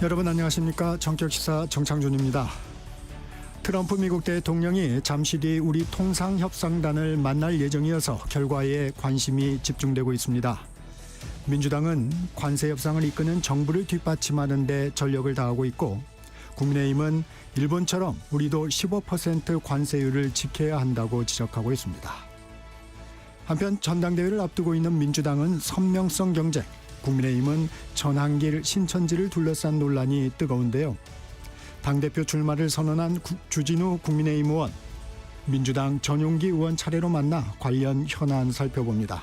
여러분 안녕하십니까? 정격시사 정창준입니다. 트럼프 미국 대통령이 잠시 뒤 우리 통상협상단을 만날 예정이어서 결과에 관심이 집중되고 있습니다. 민주당은 관세 협상을 이끄는 정부를 뒷받침하는 데 전력을 다하고 있고, 국민의힘은 일본처럼 우리도 15% 관세율을 지켜야 한다고 지적하고 있습니다. 한편 전당대회를 앞두고 있는 민주당은 선명성 경쟁, 국민의힘은 전한길 신천지를 둘러싼 논란이 뜨거운데요. 당대표 출마를 선언한 주진우 국민의힘 의원, 민주당 전용기 의원 차례로 만나 관련 현안 살펴봅니다.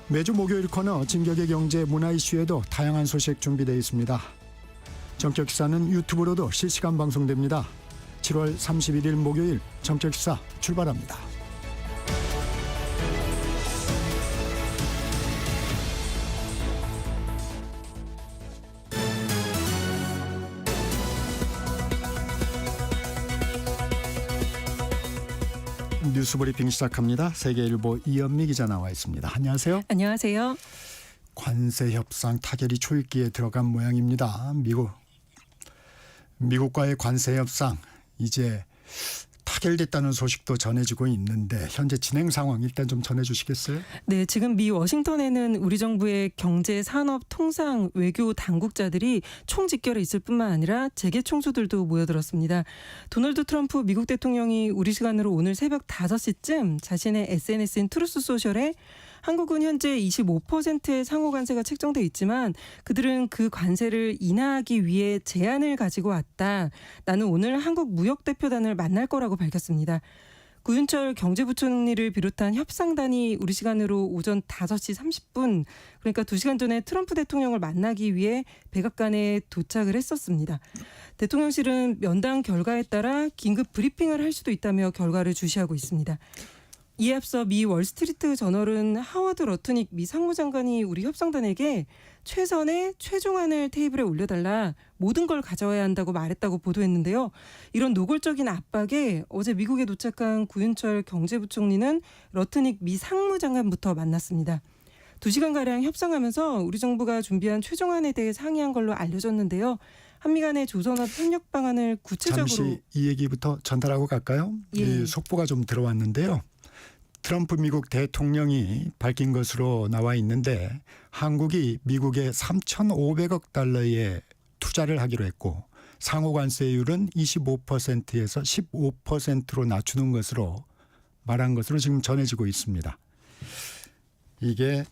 매주 목요일 코너 진격의 경제 문화 이슈에도 다양한 소식 준비되어 있습니다. 정격기사는 유튜브로도 실시간 방송됩니다. 7월 31일 목요일 정격기사 출발합니다. 뉴스브리핑 시작합니다. 세계일보 이현미 기자 나와 있습니다. 안녕하세요. 안녕하세요. 관세 협상 타결이 초읽기에 들어간 모양입니다. 미국과의 관세 협상 이제 타결됐다는 소식도 전해지고 있는데 현재 진행 상황 일단 좀 전해주시겠어요? 네, 지금 미 워싱턴에는 우리 정부의 경제, 산업, 통상, 외교 당국자들이 총집결에 있을 뿐만 아니라 재계 총수들도 모여들었습니다. 도널드 트럼프 미국 대통령이 우리 시간으로 오늘 새벽 5시쯤 자신의 SNS인 트루스 소셜에 한국은 현재 25%의 상호 관세가 책정돼 있지만 그들은 그 관세를 인하하기 위해 제안을 가지고 왔다. 나는 오늘 한국 무역대표단을 만날 거라고 밝혔습니다. 구윤철 경제부총리를 비롯한 협상단이 우리 시간으로 오전 5시 30분, 그러니까 2시간 전에 트럼프 대통령을 만나기 위해 백악관에 도착을 했었습니다. 대통령실은 면담 결과에 따라 긴급 브리핑을 할 수도 있다며 결과를 주시하고 있습니다. 이에 앞서 미 월스트리트 저널은 하워드 러트닉 미 상무장관이 우리 협상단에게 최선의 최종안을 테이블에 올려달라, 모든 걸 가져와야 한다고 말했다고 보도했는데요. 이런 노골적인 압박에 어제 미국에 도착한 구윤철 경제부총리는 러트닉 미 상무장관부터 만났습니다. 2시간가량 협상하면서 우리 정부가 준비한 최종안에 대해 상의한 걸로 알려졌는데요. 한미 간의 조선업 협력 방안을 구체적으로... 잠시 이 얘기부터 전달하고 갈까요? 예. 속보가 좀 들어왔는데요. 트럼프 미국 대통령이 밝힌 것으로 나와 있는데 한국이 미국에 3,500억 달러의 투자를 하기로 했고 상호 관세율은 25%에서 15%로 낮추는 것으로 말한 것으로 지금 전해지고 있습니다. 이게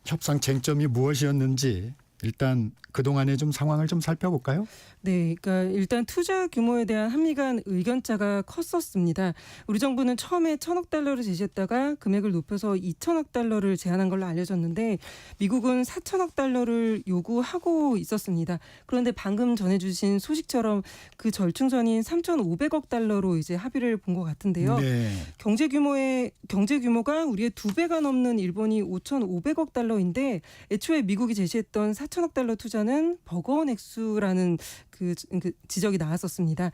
협상 쟁점이 무엇이었는지 일단 그동안의 좀 상황을 좀 살펴볼까요? 네, 그러니까 일단 투자 규모에 대한 한미 간 의견차가 컸었습니다. 우리 정부는 처음에 1,000억 달러를 제시했다가 금액을 높여서 2,000억 달러를 제안한 걸로 알려졌는데 미국은 4,000억 달러를 요구하고 있었습니다. 그런데 방금 전해주신 소식처럼 그 절충선인 3,500억 달러로 이제 합의를 본 것 같은데요. 네. 경제 규모가 우리의 2배가 넘는 일본이 5,500억 달러인데 애초에 미국이 제시했던 4,000억 달러 투자는 버거운 액수라는 그 지적이 나왔었습니다.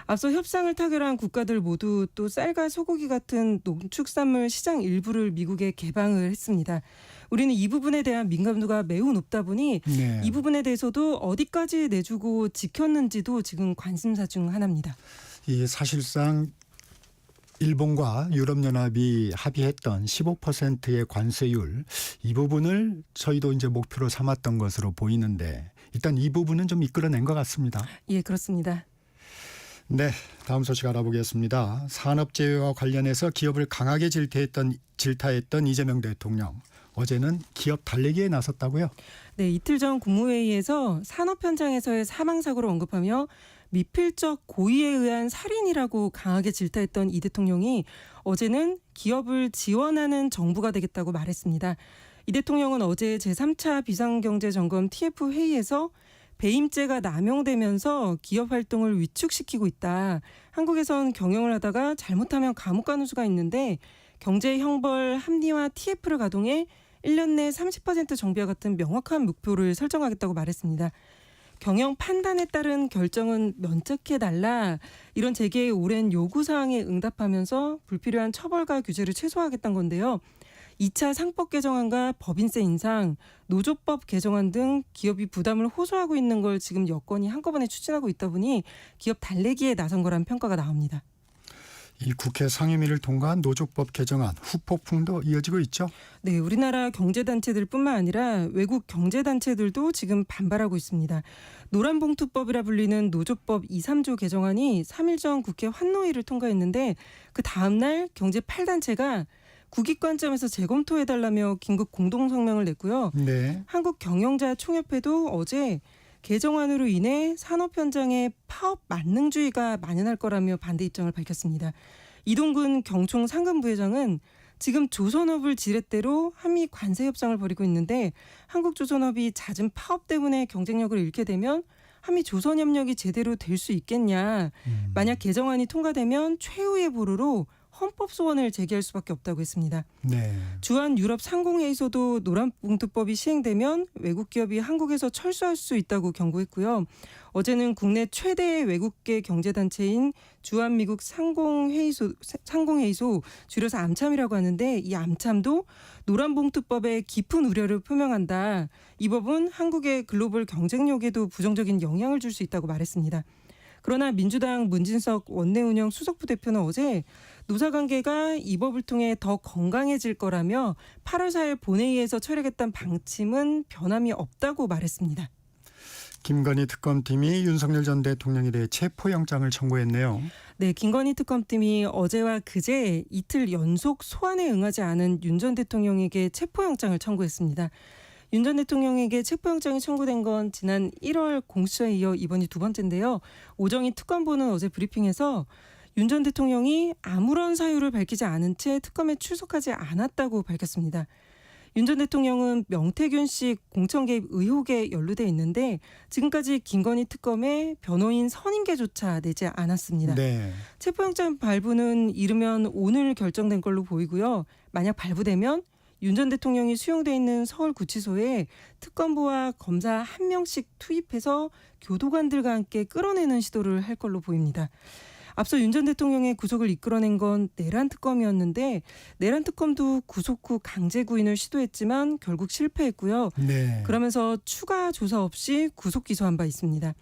앞서 협상을 타결한 국가들 모두 또 쌀과 소고기 같은 농축산물 시장 일부를 미국에 개방을 했습니다. 우리는 이 부분에 대한 민감도가 매우 높다 보니 네. 이 부분에 대해서도 어디까지 내주고 지켰는지도 지금 관심사 중 하나입니다. 이 사실상 일본과 유럽연합이 합의했던 15%의 관세율, 이 부분을 저희도 이제 목표로 삼았던 것으로 보이는데 일단 이 부분은 좀 이끌어낸 것 같습니다. 예, 그렇습니다. 네, 다음 소식 알아보겠습니다. 산업재해와 관련해서 기업을 강하게 질타했던 이재명 대통령. 어제는 기업 달래기에 나섰다고요? 네, 이틀 전 국무회의에서 산업 현장에서의 사망사고를 언급하며 미필적 고의에 의한 살인이라고 강하게 질타했던 이 대통령이 어제는 기업을 지원하는 정부가 되겠다고 말했습니다. 이 대통령은 어제 제3차 비상경제점검 TF 회의에서 배임죄가 남용되면서 기업 활동을 위축시키고 있다. 한국에선 경영을 하다가 잘못하면 감옥 가는 수가 있는데 경제 형벌 합리화 TF를 가동해 1년 내 30% 정비와 같은 명확한 목표를 설정하겠다고 말했습니다. 경영 판단에 따른 결정은 면책해달라, 이런 재계의 오랜 요구사항에 응답하면서 불필요한 처벌과 규제를 최소화하겠다는 건데요. 2차 상법 개정안과 법인세 인상, 노조법 개정안 등 기업이 부담을 호소하고 있는 걸 지금 여권이 한꺼번에 추진하고 있다 보니 기업 달래기에 나선 거란 평가가 나옵니다. 이 국회 상임위를 통과한 노조법 개정안 후폭풍도 이어지고 있죠. 네, 우리나라 경제단체들뿐만 아니라 외국 경제단체들도 지금 반발하고 있습니다. 노란봉투법이라 불리는 노조법 2, 3조 개정안이 3일 전 국회 환노위를 통과했는데 그 다음 날 경제 8단체가 국익 관점에서 재검토해달라며 긴급 공동성명을 냈고요. 네. 한국경영자총협회도 어제 개정안으로 인해 산업 현장에 파업 만능주의가 만연할 거라며 반대 입장을 밝혔습니다. 이동근 경총 상근부회장은 지금 조선업을 지렛대로 한미 관세 협상을 벌이고 있는데 한국조선업이 잦은 파업 때문에 경쟁력을 잃게 되면 한미 조선협력이 제대로 될 수 있겠냐. 만약 개정안이 통과되면 최후의 보루로 헌법 소원을 제기할 수밖에 없다고 했습니다. 네. 주한 유럽 상공회의소도 노란봉투법이 시행되면 외국 기업이 한국에서 철수할 수 있다고 경고했고요. 어제는 국내 최대의 외국계 경제단체인 주한미국 상공회의소 줄여서 암참이라고 하는데 이 암참도 노란봉투법에 깊은 우려를 표명한다. 이 법은 한국의 글로벌 경쟁력에도 부정적인 영향을 줄 수 있다고 말했습니다. 그러나 민주당 문진석 원내운영 수석부대표는 어제 노사관계가 이 법을 통해 더 건강해질 거라며 8월 4일 본회의에서 철회했던 방침은 변함이 없다고 말했습니다. 김건희 특검팀이 윤석열 전 대통령에 대해 체포영장을 청구했네요. 네, 김건희 특검팀이 어제와 그제 이틀 연속 소환에 응하지 않은 윤 전 대통령에게 체포영장을 청구했습니다. 윤 전 대통령에게 체포영장이 청구된 건 지난 1월 공수처에 이어 이번이 두 번째인데요. 오정희 특검보는 어제 브리핑에서 윤 전 대통령이 아무런 사유를 밝히지 않은 채 특검에 출석하지 않았다고 밝혔습니다. 윤 전 대통령은 명태균 씨 공천 개입 의혹에 연루돼 있는데 지금까지 김건희 특검에 변호인 선임계조차 내지 않았습니다. 네. 체포영장 발부는 이르면 오늘 결정된 걸로 보이고요. 만약 발부되면 윤 전 대통령이 수용돼 있는 서울구치소에 특검부와 검사 한 명씩 투입해서 교도관들과 함께 끌어내는 시도를 할 걸로 보입니다. 앞서 윤 전 대통령의 구속을 이끌어낸 건 내란 특검이었는데 내란 특검도 구속 후 강제 구인을 시도했지만 결국 실패했고요. 네. 그러면서 추가 조사 없이 구속 기소한 바 있습니다.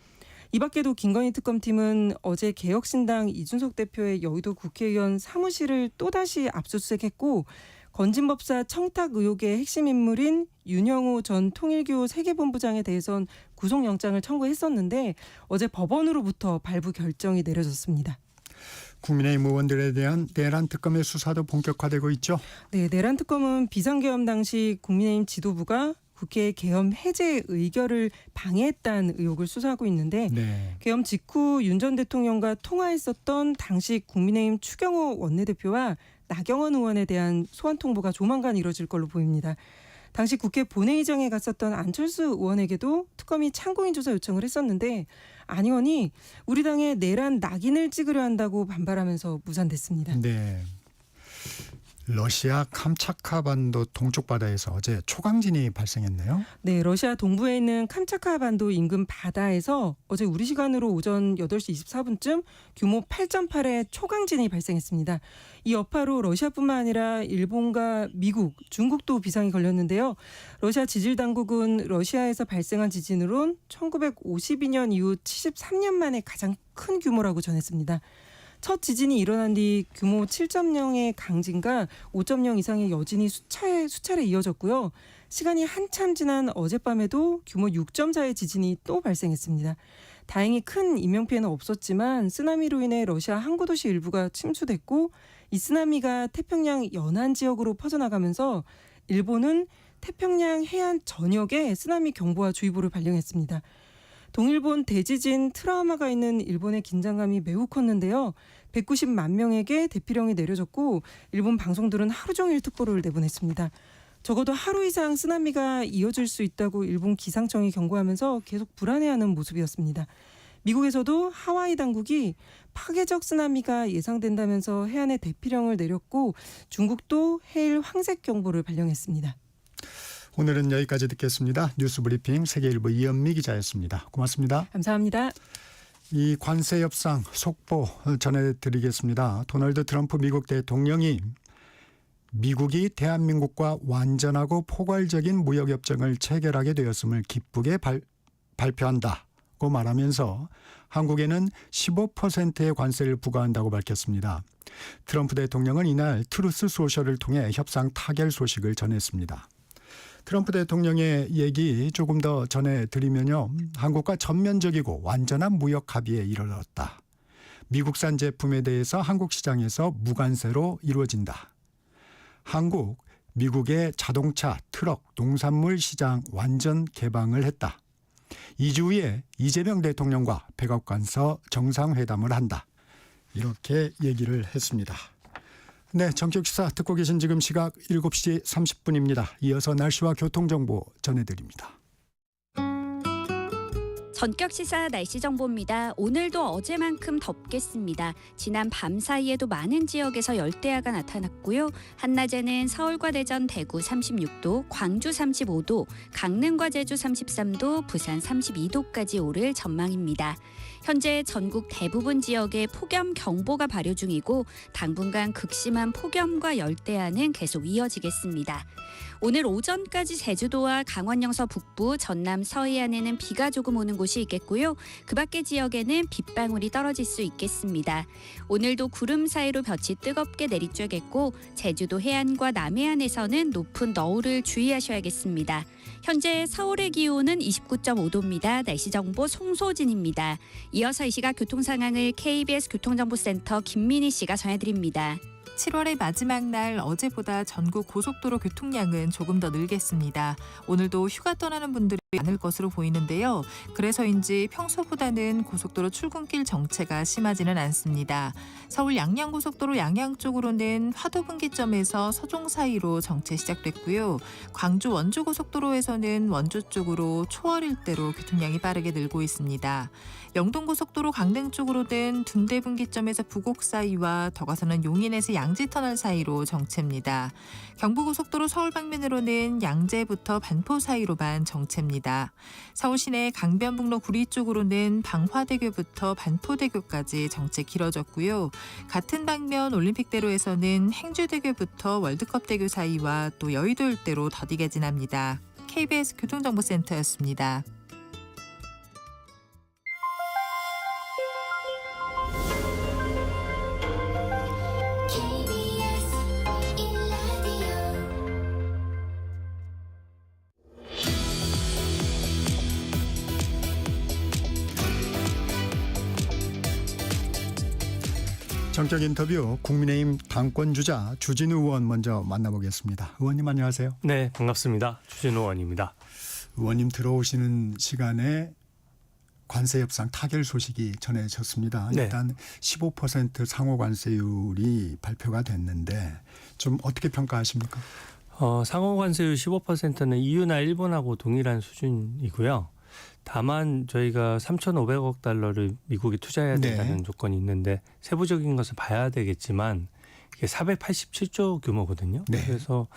이 밖에도 김건희 특검팀은 어제 개혁신당 이준석 대표의 여의도 국회의원 사무실을 또다시 압수수색했고 건진법사 청탁 의혹의 핵심 인물인 윤영호 전 통일교 세계본부장에 대해선 구속영장을 청구했었는데 어제 법원으로부터 발부 결정이 내려졌습니다. 국민의힘 의원들에 대한 내란 특검의 수사도 본격화되고 있죠. 네, 내란 특검은 비상계엄 당시 국민의힘 지도부가 국회 계엄 해제 의결을 방해했다는 의혹을 수사하고 있는데 네. 계엄 직후 윤 전 대통령과 통화했었던 당시 국민의힘 추경호 원내대표와 나경원 의원에 대한 소환 통보가 조만간 이뤄질 걸로 보입니다. 당시 국회 본회의장에 갔었던 안철수 의원에게도 특검이 참고인 조사 요청을 했었는데 안 의원이 우리 당에 내란 낙인을 찍으려 한다고 반발하면서 무산됐습니다. 네. 러시아 캄차카 반도 동쪽 바다에서 어제 초강진이 발생했네요. 네, 러시아 동부에 있는 캄차카 반도 인근 바다에서 어제 우리 시간으로 오전 8시 24분쯤 규모 8.8의 초강진이 발생했습니다. 이 여파로 러시아뿐만 아니라 일본과 미국, 중국도 비상이 걸렸는데요. 러시아 지질 당국은 러시아에서 발생한 지진으론 1952년 이후 73년 만에 가장 큰 규모라고 전했습니다. 첫 지진이 일어난 뒤 규모 7.0의 강진과 5.0 이상의 여진이 수차례 이어졌고요. 시간이 한참 지난 어젯밤에도 규모 6.4의 지진이 또 발생했습니다. 다행히 큰 인명피해는 없었지만 쓰나미로 인해 러시아 항구 도시 일부가 침수됐고 이 쓰나미가 태평양 연안 지역으로 퍼져나가면서 일본은 태평양 해안 전역에 쓰나미 경보와 주의보를 발령했습니다. 동일본 대지진 트라우마가 있는 일본의 긴장감이 매우 컸는데요. 190만 명에게 대피령이 내려졌고 일본 방송들은 하루 종일 특보를 내보냈습니다. 적어도 하루 이상 쓰나미가 이어질 수 있다고 일본 기상청이 경고하면서 계속 불안해하는 모습이었습니다. 미국에서도 하와이 당국이 파괴적 쓰나미가 예상된다면서 해안에 대피령을 내렸고 중국도 해일 황색 경보를 발령했습니다. 오늘은 여기까지 듣겠습니다. 뉴스브리핑 세계일보 이현미 기자였습니다. 고맙습니다. 감사합니다. 이 관세 협상 속보 전해드리겠습니다. 도널드 트럼프 미국 대통령이 미국이 대한민국과 완전하고 포괄적인 무역협정을 체결하게 되었음을 기쁘게 발표한다고 말하면서 한국에는 15%의 관세를 부과한다고 밝혔습니다. 트럼프 대통령은 이날 트루스 소셜을 통해 협상 타결 소식을 전했습니다. 트럼프 대통령의 얘기 조금 더 전해드리면요. 한국과 전면적이고 완전한 무역 합의에 이르렀다. 미국산 제품에 대해서 한국 시장에서 무관세로 이루어진다. 한국, 미국의 자동차, 트럭, 농산물 시장 완전 개방을 했다. 2주 후에 이재명 대통령과 백악관서 정상회담을 한다. 이렇게 얘기를 했습니다. 네, 정격시사 듣고 계신 지금 시각 7시 30분입니다. 이어서 날씨와 교통정보 전해드립니다. 전격시사 날씨 정보입니다. 오늘도 어제만큼 덥겠습니다. 지난 밤 사이에도 많은 지역에서 열대야가 나타났고요. 한낮에는 서울과 대전, 대구 36도, 광주 35도, 강릉과 제주 33도, 부산 32도까지 오를 전망입니다. 현재 전국 대부분 지역에 폭염경보가 발효 중이고 당분간 극심한 폭염과 열대야는 계속 이어지겠습니다. 오늘 오전까지 제주도와 강원 영서 북부, 전남 서해안에는 비가 조금 오는 곳이 있겠고요. 그 밖의 지역에는 빗방울이 떨어질 수 있겠습니다. 오늘도 구름 사이로 볕이 뜨겁게 내리쬐겠고 제주도 해안과 남해안에서는 높은 너울을 주의하셔야겠습니다. 현재 서울의 기온은 29.5도입니다. 날씨 정보 송소진입니다. 이어서 이 시각 교통 상황을 KBS 교통정보센터 김민희 씨가 전해드립니다. 7월의 마지막 날 어제보다 전국 고속도로 교통량은 조금 더 늘겠습니다. 오늘도 휴가 떠나는 분들이 많을 것으로 보이는데요. 그래서인지 평소보다는 고속도로 출근길 정체가 심하지는 않습니다. 서울 양양고속도로 양양 쪽으로는 화도분기점에서 서종 사이로 정체 시작됐고요. 광주 원주고속도로에서는 원주 쪽으로 초월 일대로 교통량이 빠르게 늘고 있습니다. 영동고속도로 강릉 쪽으로는 둔대분기점에서 부곡 사이와 더 가서는 용인에서 양지터널 사이로 정체입니다. 경부고속도로 서울 방면으로는 양재부터 반포 사이로만 정체입니다. 서울 시내 강변북로 구리 쪽으로는 방화대교부터 반포대교까지 정체 길어졌고요. 같은 방면 올림픽대로에서는 행주대교부터 월드컵대교 사이와 또 여의도 일대로 더디게 지납니다. KBS 교통정보센터였습니다. 전격 인터뷰 국민의힘 당권주자 주진우 의원 먼저 만나보겠습니다. 의원님 안녕하세요. 네, 반갑습니다. 주진우 의원입니다. 의원님 들어오시는 시간에 관세 협상 타결 소식이 전해졌습니다. 네. 일단 15% 상호 관세율이 발표가 됐는데 좀 어떻게 평가하십니까? 상호 관세율 15%는 EU나 일본하고 동일한 수준이고요. 다만 저희가 3,500억 달러를 미국에 투자해야 된다는 네. 조건이 있는데 세부적인 것을 봐야 되겠지만 이게 487조 규모거든요. 네. 그래서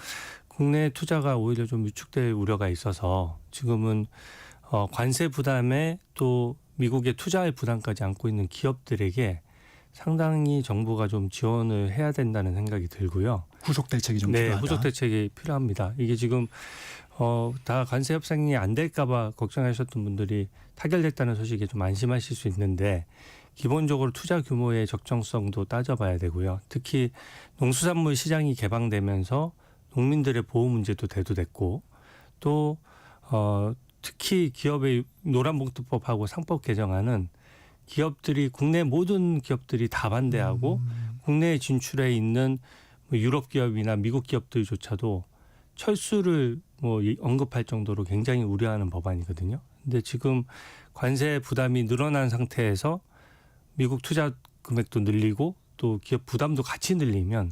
국내 투자가 오히려 좀 위축될 우려가 있어서 지금은 관세 부담에 또 미국의 투자할 부담까지 안고 있는 기업들에게 상당히 정부가 좀 지원을 해야 된다는 생각이 들고요. 후속 대책이 좀 네, 필요하다. 후속 대책이 필요합니다. 이게 지금 다 관세 협상이 안 될까 봐 걱정하셨던 분들이 타결됐다는 소식에 좀 안심하실 수 있는데 기본적으로 투자 규모의 적정성도 따져봐야 되고요. 특히 농수산물 시장이 개방되면서 농민들의 보호 문제도 대두됐고 또 특히 기업의 노란봉투법하고 상법 개정안은 기업들이 국내 모든 기업들이 다 반대하고 국내에 진출해 있는 유럽 기업이나 미국 기업들조차도 철수를 언급할 정도로 굉장히 우려하는 법안이거든요. 근데 지금 관세 부담이 늘어난 상태에서 미국 투자 금액도 늘리고 또 기업 부담도 같이 늘리면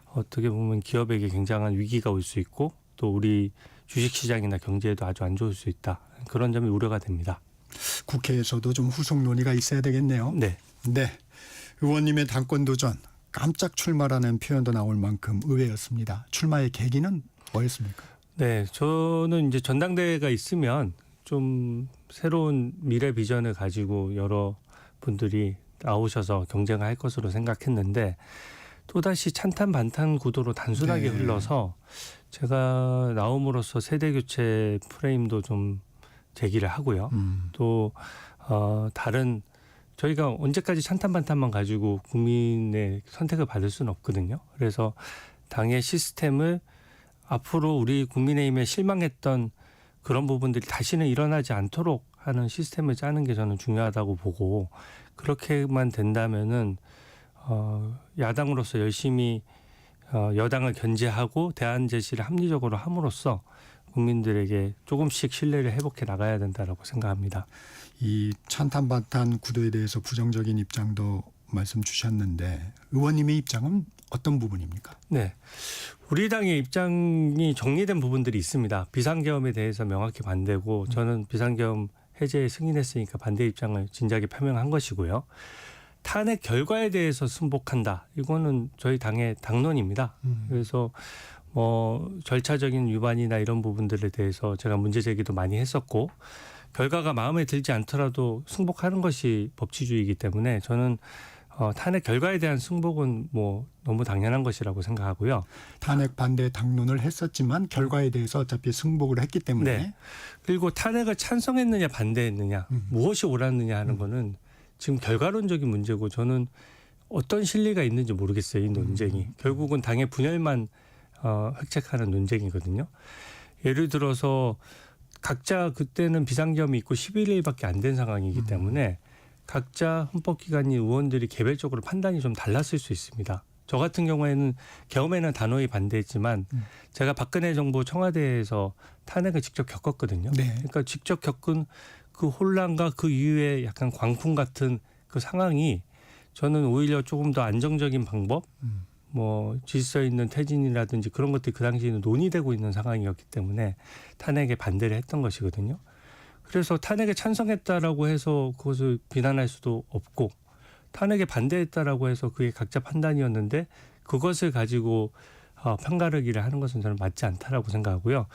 어떻게 보면 기업에게 굉장한 위기가 올 수 있고 또 우리 주식시장이나 경제에도 아주 안 좋을 수 있다. 그런 점이 우려가 됩니다. 국회에서도 좀 후속 논의가 있어야 되겠네요. 네. 네. 의원님의 당권 도전 깜짝 출마라는 표현도 나올 만큼 의외였습니다. 출마의 계기는 뭐였습니까? 네, 저는 이제 전당대회가 있으면 좀 새로운 미래 비전을 가지고 여러 분들이 나오셔서 경쟁할 것으로 생각했는데 또다시 찬탄 반탄 구도로 단순하게 네. 흘러서 제가 나옴으로써 세대 교체 프레임도 좀 제기를 하고요. 또 다른 저희가 언제까지 찬탄 반탄만 가지고 국민의 선택을 받을 수는 없거든요. 그래서 당의 시스템을 앞으로 우리 국민의힘에 실망했던 그런 부분들이 다시는 일어나지 않도록 하는 시스템을 짜는 게 저는 중요하다고 보고, 그렇게만 된다면은 야당으로서 열심히 여당을 견제하고 대안 제시를 합리적으로 함으로써 국민들에게 조금씩 신뢰를 회복해 나가야 된다라고 생각합니다. 이 찬탄반탄 구도에 대해서 부정적인 입장도 말씀 주셨는데 의원님의 입장은 어떤 부분입니까? 네. 우리 당의 입장이 정리된 부분들이 있습니다. 비상계엄에 대해서 명확히 반대고, 저는 비상계엄 해제에 승인했으니까 반대 입장을 진작에 표명한 것이고요. 탄핵 결과에 대해서 승복한다. 이거는 저희 당의 당론입니다. 그래서 절차적인 위반이나 이런 부분들에 대해서 제가 문제 제기도 많이 했었고, 결과가 마음에 들지 않더라도 승복하는 것이 법치주의이기 때문에 저는 탄핵 결과에 대한 승복은 너무 당연한 것이라고 생각하고요. 탄핵 반대 당론을 했었지만 결과에 대해서 어차피 승복을 했기 때문에 네. 그리고 탄핵을 찬성했느냐 반대했느냐 무엇이 옳았느냐 하는 거는 지금 결과론적인 문제고, 저는 어떤 실리가 있는지 모르겠어요. 이 논쟁이. 결국은 당의 분열만 획책하는 논쟁이거든요. 예를 들어서 각자 그때는 비상계엄이 있고 11일밖에 안 된 상황이기 때문에 각자 헌법기관이 의원들이 개별적으로 판단이 좀 달랐을 수 있습니다. 저 같은 경우에는 계엄에는 단호히 반대했지만 제가 박근혜 정부 청와대에서 탄핵을 직접 겪었거든요. 네. 그러니까 직접 겪은 그 혼란과 그 이후에 약간 광풍 같은 그 상황이 저는 오히려 조금 더 안정적인 방법, 질서 있는 퇴진이라든지 그런 것들이 그 당시에는 논의되고 있는 상황이었기 때문에 탄핵에 반대를 했던 것이거든요. 그래서 탄핵에 찬성했다라고 해서 그것을 비난할 수도 없고, 탄핵에 반대했다라고 해서 그게 각자 판단이었는데 그것을 가지고 편가르기를 하는 것은 저는 맞지 않다라고 생각하고요.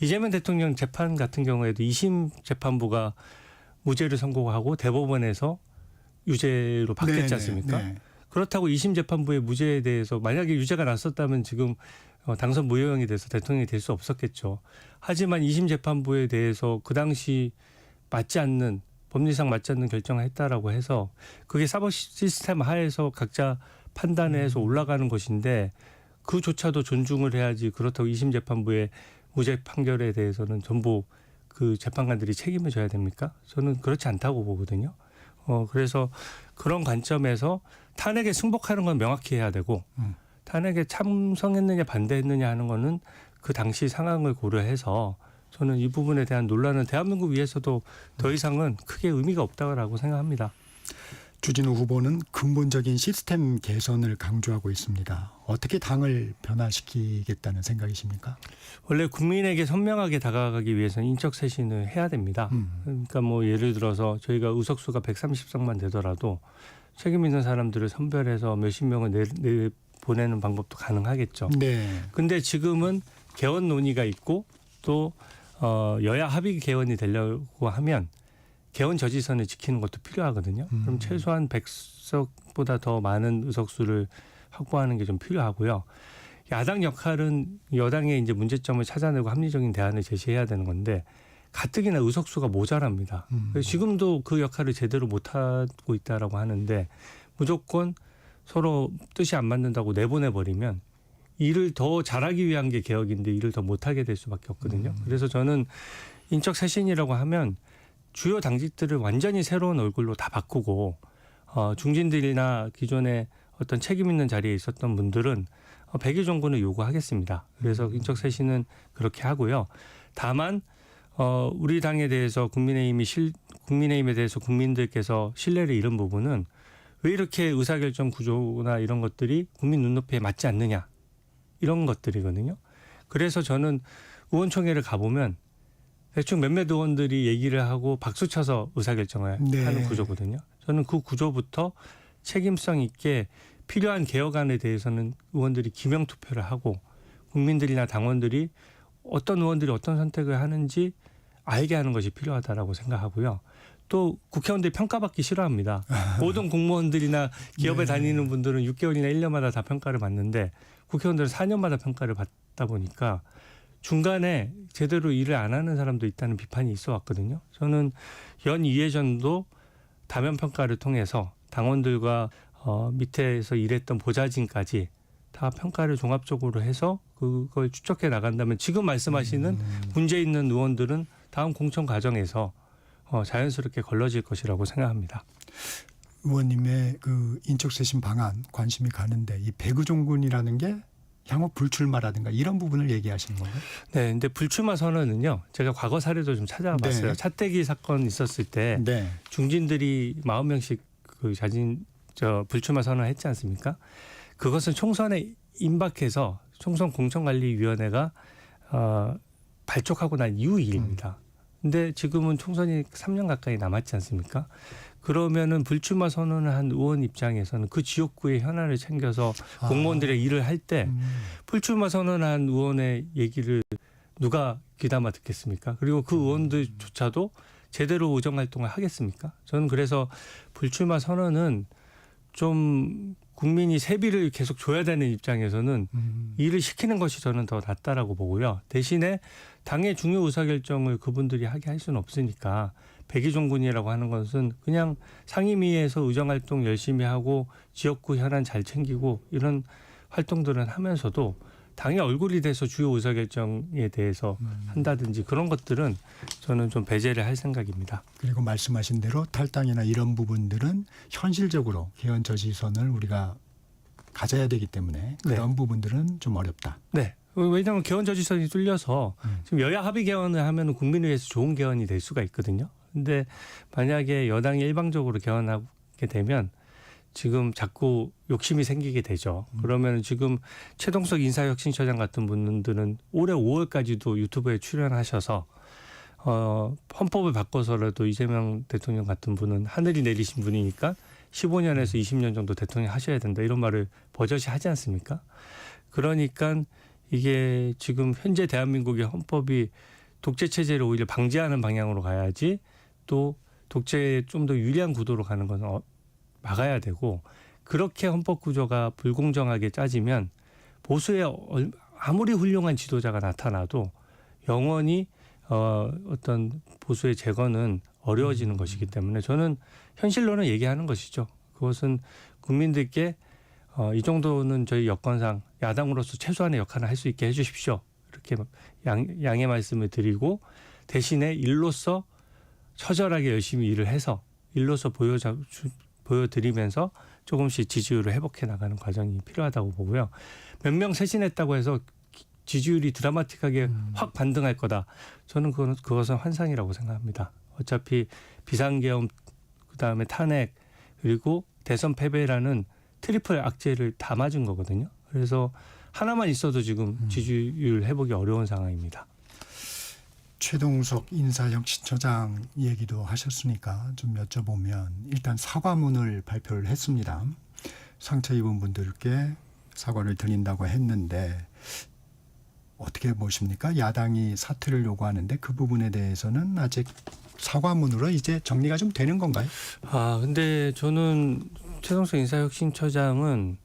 이재명 대통령 재판 같은 경우에도 2심 재판부가 무죄를 선고하고 대법원에서 유죄로 바뀌었지 않습니까? 네. 그렇다고 2심 재판부의 무죄에 대해서 만약에 유죄가 났었다면 지금 당선 무효형이 돼서 대통령이 될 수 없었겠죠. 하지만 2심 재판부에 대해서 그 당시 맞지 않는, 법리상 맞지 않는 결정을 했다라고 해서 그게 사법 시스템 하에서 각자 판단해서 올라가는 것인데 그조차도 존중을 해야지, 그렇다고 2심 재판부의 무죄 판결에 대해서는 전부 그 재판관들이 책임을 져야 됩니까? 저는 그렇지 않다고 보거든요. 그래서 그런 관점에서 탄핵에 승복하는 건 명확히 해야 되고, 탄핵에 찬성했느냐 반대했느냐 하는 거는 그 당시 상황을 고려해서 저는 이 부분에 대한 논란은 대한민국 위해서도 더 이상은 크게 의미가 없다고 생각합니다. 주진우 후보는 근본적인 시스템 개선을 강조하고 있습니다. 어떻게 당을 변화시키겠다는 생각이십니까? 원래 국민에게 선명하게 다가가기 위해서는 인적 쇄신을 해야 됩니다. 그러니까 예를 들어서 저희가 의석수가 130석만 되더라도 책임 있는 사람들을 선별해서 몇십 명을 보내는 방법도 가능하겠죠. 네. 근데 지금은 개헌 논의가 있고 또 여야 합의 개헌이 되려고 하면 개헌 저지선을 지키는 것도 필요하거든요. 그럼 최소한 100석보다 더 많은 의석수를 확보하는 게 좀 필요하고요. 야당 역할은 여당의 이제 문제점을 찾아내고 합리적인 대안을 제시해야 되는 건데 가뜩이나 의석수가 모자랍니다. 지금도 그 역할을 제대로 못하고 있다라고 하는데 무조건 서로 뜻이 안 맞는다고 내보내버리면 일을 더 잘하기 위한 게 개혁인데 일을 더 못하게 될 수밖에 없거든요. 그래서 저는 인적 쇄신이라고 하면 주요 당직들을 완전히 새로운 얼굴로 다 바꾸고 중진들이나 기존에 어떤 책임 있는 자리에 있었던 분들은 백의 종군을 요구하겠습니다. 그래서 인적 쇄신은 그렇게 하고요. 다만 우리 당에 대해서 국민의힘에 대해서 국민들께서 신뢰를 잃은 부분은 왜 이렇게 의사결정 구조나 이런 것들이 국민 눈높이에 맞지 않느냐 이런 것들이거든요. 그래서 저는 의원총회를 가보면 대충 몇몇 의원들이 얘기를 하고 박수 쳐서 의사결정을 하는 구조거든요. 저는 그 구조부터 책임성 있게 필요한 개혁안에 대해서는 의원들이 기명투표를 하고 국민들이나 당원들이 어떤 의원들이 어떤 선택을 하는지 알게 하는 것이 필요하다라고 생각하고요. 또 국회의원들이 평가받기 싫어합니다. 모든 공무원들이나 기업에 네. 다니는 분들은 6개월이나 1년마다 다 평가를 받는데 국회의원들은 4년마다 평가를 받다 보니까 중간에 제대로 일을 안 하는 사람도 있다는 비판이 있어 왔거든요. 저는 연 이해전도 다면 평가를 통해서 당원들과 밑에서 일했던 보좌진까지 다 평가를 종합적으로 해서 그걸 추적해 나간다면 지금 말씀하시는 문제 있는 의원들은 다음 공천 과정에서 자연스럽게 걸러질 것이라고 생각합니다. 의원님의 그 인적 쇄신 방안 관심이 가는데 이 배구종군이라는 게 향후 불출마라든가 이런 부분을 얘기하시는 건가요? 네, 근데 불출마 선언은요. 제가 과거 사례도 좀 찾아봤어요. 네. 차태기 사건 있었을 때 네. 중진들이 40명씩 그 불출마 선언을 했지 않습니까? 그것은 총선에 임박해서 총선 공천관리위원회가 발족하고 난 이후 일입니다. 근데 지금은 총선이 3년 가까이 남았지 않습니까? 그러면은 불출마 선언을 한 의원 입장에서는 그 지역구의 현안을 챙겨서 공무원들의 일을 할 때 불출마 선언한 의원의 얘기를 누가 귀담아 듣겠습니까? 그리고 그 의원들조차도 제대로 의정 활동을 하겠습니까? 저는 그래서 불출마 선언은 좀 국민이 세비를 계속 줘야 되는 입장에서는 일을 시키는 것이 저는 더 낫다라고 보고요. 대신에 당의 중요 의사결정을 그분들이 하게 할 수는 없으니까 백의종군이라고 하는 것은 그냥 상임위에서 의정활동 열심히 하고 지역구 현안 잘 챙기고 이런 활동들은 하면서도 당의 얼굴이 돼서 주요 의사결정에 대해서 한다든지 그런 것들은 저는 좀 배제를 할 생각입니다. 그리고 말씀하신 대로 탈당이나 이런 부분들은 현실적으로 개헌 저지선을 우리가 가져야 되기 때문에 그런 부분들은 좀 어렵다. 네. 왜냐하면 개헌 저지선이 뚫려서 지금 여야 합의 개헌을 하면 국민을 위해서 좋은 개헌이 될 수가 있거든요. 근데 만약에 여당이 일방적으로 개헌하게 되면 지금 자꾸 욕심이 생기게 되죠. 그러면 지금 최동석 인사혁신처장 같은 분들은 올해 5월까지도 유튜브에 출연하셔서 헌법을 바꿔서라도 이재명 대통령 같은 분은 하늘이 내리신 분이니까 15년에서 20년 정도 대통령 하셔야 된다 이런 말을 버젓이 하지 않습니까? 그러니까 이게 지금 현재 대한민국의 헌법이 독재 체제를 오히려 방지하는 방향으로 가야지 또 독재에 좀 더 유리한 구도로 가는 것은 막아야 되고 그렇게 헌법 구조가 불공정하게 짜지면 보수의 아무리 훌륭한 지도자가 나타나도 영원히 어떤 보수의 재건은 어려워지는 것이기 때문에 저는 현실로는 얘기하는 것이죠. 그것은 국민들께 이 정도는 저희 여건상 야당으로서 최소한의 역할을 할 수 있게 해 주십시오. 이렇게 양해 말씀을 드리고 대신에 일로서 처절하게 열심히 일을 해서 일로서 보여드리면서 조금씩 지지율을 회복해 나가는 과정이 필요하다고 보고요. 몇 명 쇄신했다고 해서 지지율이 드라마틱하게 확 반등할 거다. 저는 그것은 환상이라고 생각합니다. 어차피 비상계엄 그다음에 탄핵 그리고 대선 패배라는 트리플 악재를 다 맞은 거거든요. 그래서 하나만 있어도 지금 지지율 회복이 어려운 상황입니다. 최동석 인사혁신처장 얘기도 하셨으니까 좀 여쭤보면 일단 사과문을 발표를 했습니다. 상처 입은 분들께 사과를 드린다고 했는데 어떻게 보십니까? 야당이 사퇴를 요구하는데 그 부분에 대해서는 아직 사과문으로 이제 정리가 좀 되는 건가요? 근데 저는 최동석 인사혁신처장은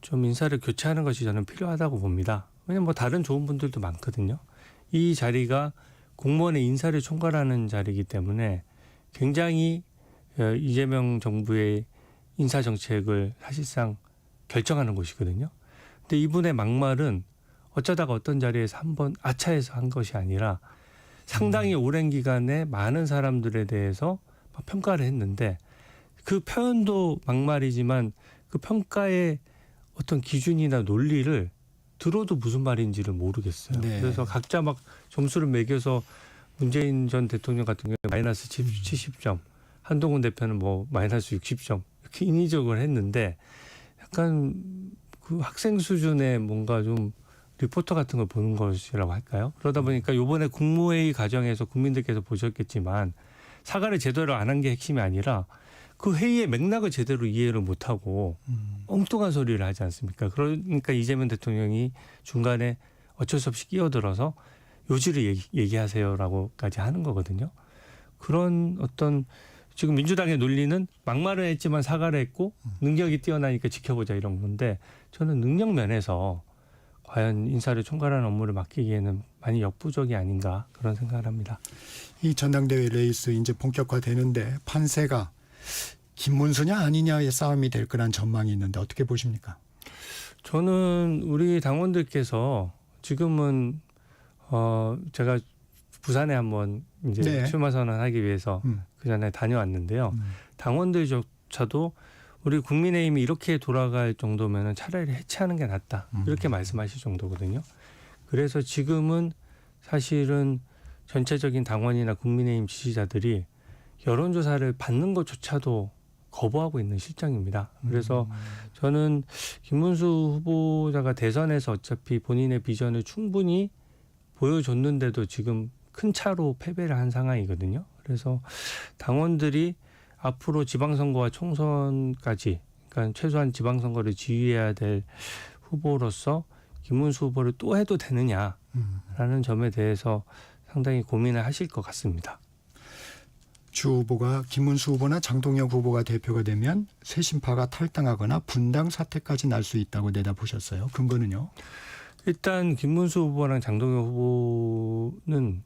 좀 인사를 교체하는 것이 저는 필요하다고 봅니다. 왜냐하면 뭐 다른 좋은 분들도 많거든요. 이 자리가 공무원의 인사를 총괄하는 자리이기 때문에 굉장히 이재명 정부의 인사 정책을 사실상 결정하는 곳이거든요. 근데 이분의 막말은 어쩌다가 어떤 자리에서 한번 아차해서 한 것이 아니라 상당히 오랜 기간에 많은 사람들에 대해서 평가를 했는데 그 표현도 막말이지만 그 평가의 어떤 기준이나 논리를 들어도 무슨 말인지를 모르겠어요. 네. 그래서 각자 막 점수를 매겨서 문재인 전 대통령 같은 경우에 마이너스 70점, 한동훈 대표는 뭐 마이너스 60점 이렇게 인위적으로 했는데 약간 그 학생 수준의 뭔가 좀 리포터 같은 걸 보는 것이라고 할까요? 그러다 보니까 이번에 국무회의 과정에서 국민들께서 보셨겠지만 사과를 제대로 안 한 게 핵심이 아니라 그 회의의 맥락을 제대로 이해를 못하고 엉뚱한 소리를 하지 않습니까? 그러니까 이재명 대통령이 중간에 어쩔 수 없이 끼어들어서 요지를 얘기하세요라고까지 하는 거거든요. 그런 어떤 지금 민주당의 논리는 막말을 했지만 사과를 했고 능력이 뛰어나니까 지켜보자 이런 건데 저는 능력 면에서 과연 인사를 총괄하는 업무를 맡기기에는 많이 역부족이 아닌가 그런 생각을 합니다. 이 전당대회 레이스 이제 본격화되는데 판세가 김문수냐 아니냐의 싸움이 될 거란 전망이 있는데 어떻게 보십니까? 저는 우리 당원들께서 지금은 제가 부산에 한번 이제 네. 출마 선언하기 위해서 그 전에 다녀왔는데요. 당원들조차도 우리 국민의힘이 이렇게 돌아갈 정도면은 차라리 해체하는 게 낫다 이렇게 말씀하실 정도거든요. 그래서 지금은 사실은 전체적인 당원이나 국민의힘 지지자들이 여론조사를 받는 것조차도 거부하고 있는 실정입니다. 그래서 저는 김문수 후보자가 대선에서 어차피 본인의 비전을 충분히 보여줬는데도 지금 큰 차로 패배를 한 상황이거든요. 그래서 당원들이 앞으로 지방선거와 총선까지 그러니까 최소한 지방선거를 지휘해야 될 후보로서 김문수 후보를 또 해도 되느냐라는 점에 대해서 상당히 고민을 하실 것 같습니다. 주 후보가 김문수 후보나 장동혁 후보가 대표가 되면 쇄신파가 탈당하거나 분당 사태까지 날 수 있다고 내다보셨어요. 근거는요? 일단 김문수 후보랑 장동혁 후보는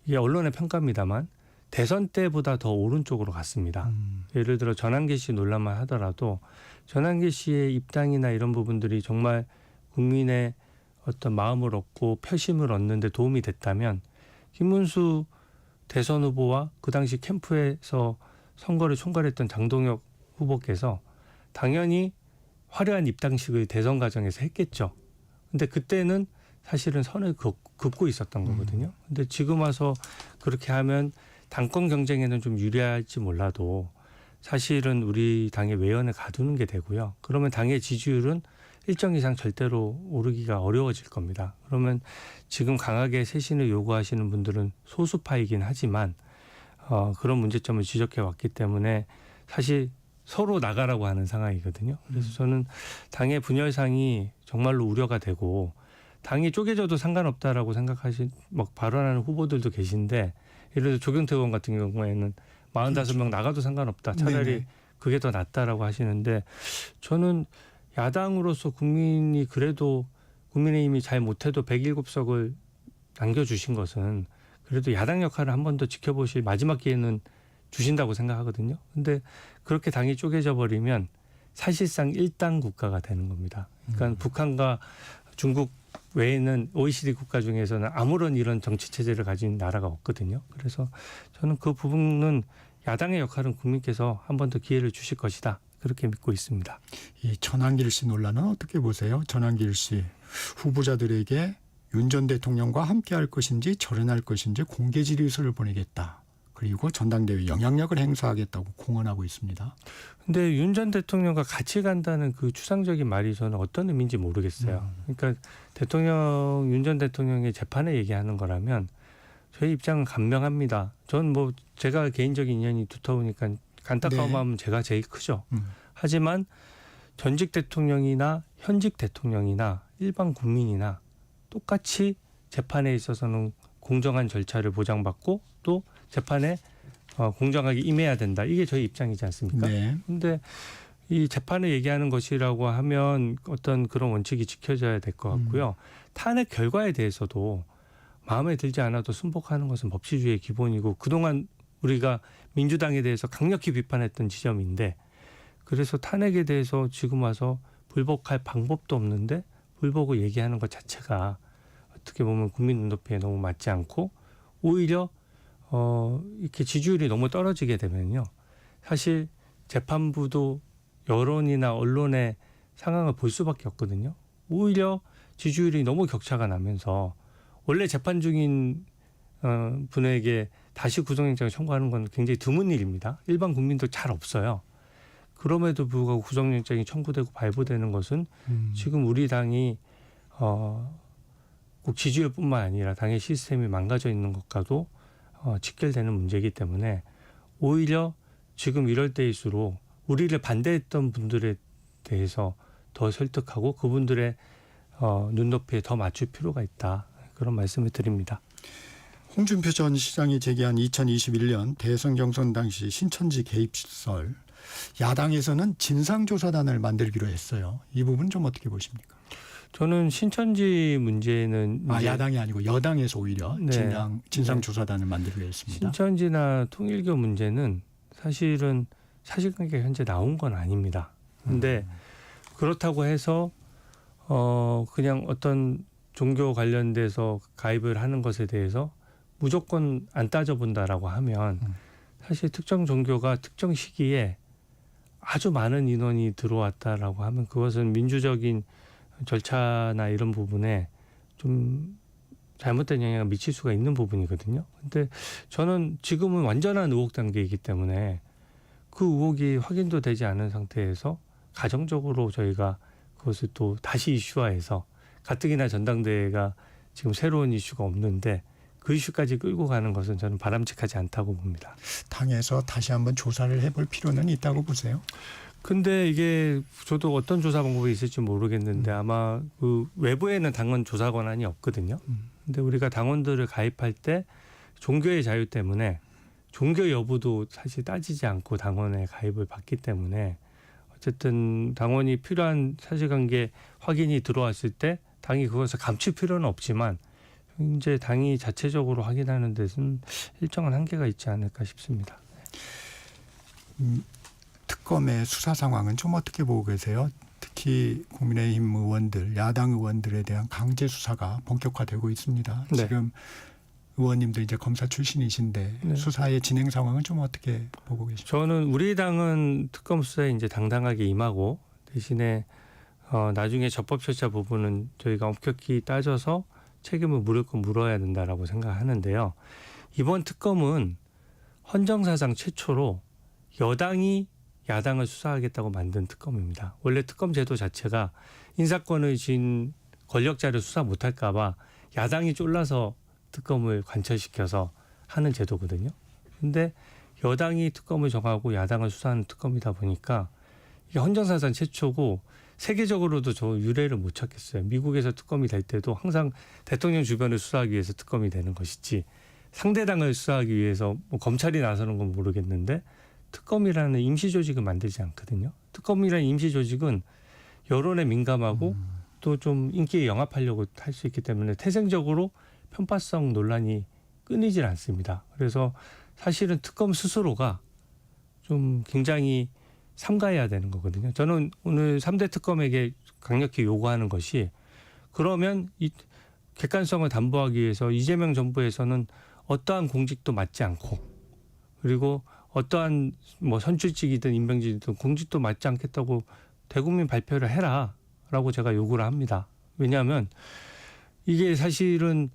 이게 언론의 평가입니다만 대선 때보다 더 오른쪽으로 갔습니다. 예를 들어 전환기 씨 논란만 하더라도 전환기 씨의 입당이나 이런 부분들이 정말 국민의 어떤 마음을 얻고 표심을 얻는 데 도움이 됐다면 김문수 대선 후보와 그 당시 캠프에서 선거를 총괄했던 장동혁 후보께서 당연히 화려한 입당식을 대선 과정에서 했겠죠. 근데 그때는 사실은 선을 긋고 있었던 거거든요. 근데 지금 와서 그렇게 하면 당권 경쟁에는 좀 유리할지 몰라도 사실은 우리 당의 외연을 가두는 게 되고요. 그러면 당의 지지율은 일정 이상 절대로 오르기가 어려워질 겁니다. 그러면 지금 강하게 쇄신을 요구하시는 분들은 소수파이긴 하지만 그런 문제점을 지적해 왔기 때문에 사실 서로 나가라고 하는 상황이거든요. 그래서 저는 당의 분열상이 정말로 우려가 되고 당이 쪼개져도 상관없다라고 생각하신 발언하는 후보들도 계신데 예를 들어 조경태 의원 같은 경우에는 45명 나가도 상관없다. 차라리 네네. 그게 더 낫다라고 하시는데 저는 야당으로서 국민이 그래도 국민의힘이 잘 못해도 107석을 남겨주신 것은 그래도 야당 역할을 한 번 더 지켜보실 마지막 기회는 주신다고 생각하거든요. 근데 그렇게 당이 쪼개져 버리면 사실상 일당 국가가 되는 겁니다. 그러니까 북한과 중국 외에는 OECD 국가 중에서는 아무런 이런 정치 체제를 가진 나라가 없거든요. 그래서 저는 그 부분은 야당의 역할은 국민께서 한 번 더 기회를 주실 것이다. 그렇게 믿고 있습니다. 이 전환길 씨 논란은 어떻게 보세요? 전환길 씨 후보자들에게 윤 전 대통령과 함께할 것인지 절연할 것인지 공개 질의서를 보내겠다. 그리고 전당대회 영향력을 행사하겠다고 공언하고 있습니다. 근데 윤 전 대통령과 같이 간다는 그 추상적인 말이 저는 어떤 의미인지 모르겠어요. 그러니까 윤 전 대통령의 재판에 얘기하는 거라면 저희 입장은 간명합니다. 전 제가 개인적인 인연이 두터우니까 안타까운 네. 마음은 제가 제일 크죠. 하지만 전직 대통령이나 현직 대통령이나 일반 국민이나 똑같이 재판에 있어서는 공정한 절차를 보장받고 또 재판에 공정하게 임해야 된다. 이게 저희 입장이지 않습니까? 네. 근데 이 재판을 얘기하는 것이라고 하면 어떤 그런 원칙이 지켜져야 될 것 같고요. 탄핵 결과에 대해서도 마음에 들지 않아도 순복하는 것은 법치주의의 기본이고 그동안 우리가 민주당에 대해서 강력히 비판했던 지점인데 그래서 탄핵에 대해서 지금 와서 불복할 방법도 없는데 불복을 얘기하는 것 자체가 어떻게 보면 국민 눈높이에 너무 맞지 않고 오히려 이렇게 지지율이 너무 떨어지게 되면요. 사실 재판부도 여론이나 언론의 상황을 볼 수밖에 없거든요. 오히려 지지율이 너무 격차가 나면서 원래 재판 중인 분에게 다시 구속영장을 청구하는 건 굉장히 드문 일입니다. 일반 국민도 잘 없어요. 그럼에도 불구하고 구속영장이 청구되고 발부되는 것은 지금 우리 당이 꼭 지지율뿐만 아니라 당의 시스템이 망가져 있는 것과도 직결되는 문제이기 때문에 오히려 지금 이럴 때일수록 우리를 반대했던 분들에 대해서 더 설득하고 그분들의 눈높이에 더 맞출 필요가 있다. 그런 말씀을 드립니다. 홍준표 전 시장이 제기한 2021년 대선 경선 당시 신천지 개입설, 야당에서는 진상조사단을 만들기로 했어요. 이 부분 좀 어떻게 보십니까? 저는 신천지 문제는 이제 야당이 아니고 여당에서 오히려 네. 진상조사단을 만들기로 했습니다. 신천지나 통일교 문제는 사실은 사실관계가 현재 나온 건 아닙니다. 근데 그렇다고 해서 그냥 어떤 종교 관련돼서 가입을 하는 것에 대해서 무조건 안 따져본다라고 하면 사실 특정 종교가 특정 시기에 아주 많은 인원이 들어왔다라고 하면 그것은 민주적인 절차나 이런 부분에 좀 잘못된 영향을 미칠 수가 있는 부분이거든요. 근데 저는 지금은 완전한 의혹 단계이기 때문에 그 의혹이 확인도 되지 않은 상태에서 가정적으로 저희가 그것을 또 다시 이슈화해서 가뜩이나 전당대회가 지금 새로운 이슈가 없는데 그 이슈까지 끌고 가는 것은 저는 바람직하지 않다고 봅니다. 당에서 다시 한번 조사를 해볼 필요는 있다고 보세요? 근데 이게 저도 어떤 조사 방법이 있을지 모르겠는데 아마 그 외부에는 당원 조사 권한이 없거든요. 근데 우리가 당원들을 가입할 때 종교의 자유 때문에 종교 여부도 사실 따지지 않고 당원에 가입을 받기 때문에 어쨌든 당원이 필요한 사실관계 확인이 들어왔을 때 당이 그것을 감출 필요는 없지만 이제 당이 자체적으로 확인하는 데는 일정한 한계가 있지 않을까 싶습니다. 특검의 수사 상황은 좀 어떻게 보고 계세요? 특히 국민의힘 의원들, 야당 의원들에 대한 강제 수사가 본격화되고 있습니다. 네. 지금 의원님도 이제 검사 출신이신데 네. 수사의 진행 상황은 좀 어떻게 보고 계십니까? 저는 우리 당은 특검 수사에 이제 당당하게 임하고 대신에 나중에 적법 절차 부분은 저희가 엄격히 따져서 책임을 물을 건 물어야 된다라고 생각하는데요. 이번 특검은 헌정사상 최초로 여당이 야당을 수사하겠다고 만든 특검입니다. 원래 특검 제도 자체가 인사권을 쥔 권력자를 수사 못할까 봐 야당이 쫄라서 특검을 관철시켜서 하는 제도거든요. 근데 여당이 특검을 정하고 야당을 수사하는 특검이다 보니까 이게 헌정사상 최초고 세계적으로도 저 유례를 못 찾겠어요. 미국에서 특검이 될 때도 항상 대통령 주변을 수사하기 위해서 특검이 되는 것이지 상대당을 수사하기 위해서 뭐 검찰이 나서는 건 모르겠는데 특검이라는 임시 조직을 만들지 않거든요. 특검이라는 임시 조직은 여론에 민감하고 또 좀 인기에 영합하려고 할 수 있기 때문에 태생적으로 편파성 논란이 끊이질 않습니다. 그래서 사실은 특검 스스로가 좀 굉장히 삼가해야 되는 거거든요. 저는 오늘 3대 특검에게 강력히 요구하는 것이 그러면 이 객관성을 담보하기 위해서 이재명 정부에서는 어떠한 공직도 맡지 않고 그리고 어떠한 뭐 선출직이든 임명직이든 공직도 맡지 않겠다고 대국민 발표를 해라라고 제가 요구를 합니다. 왜냐하면 이게 사실은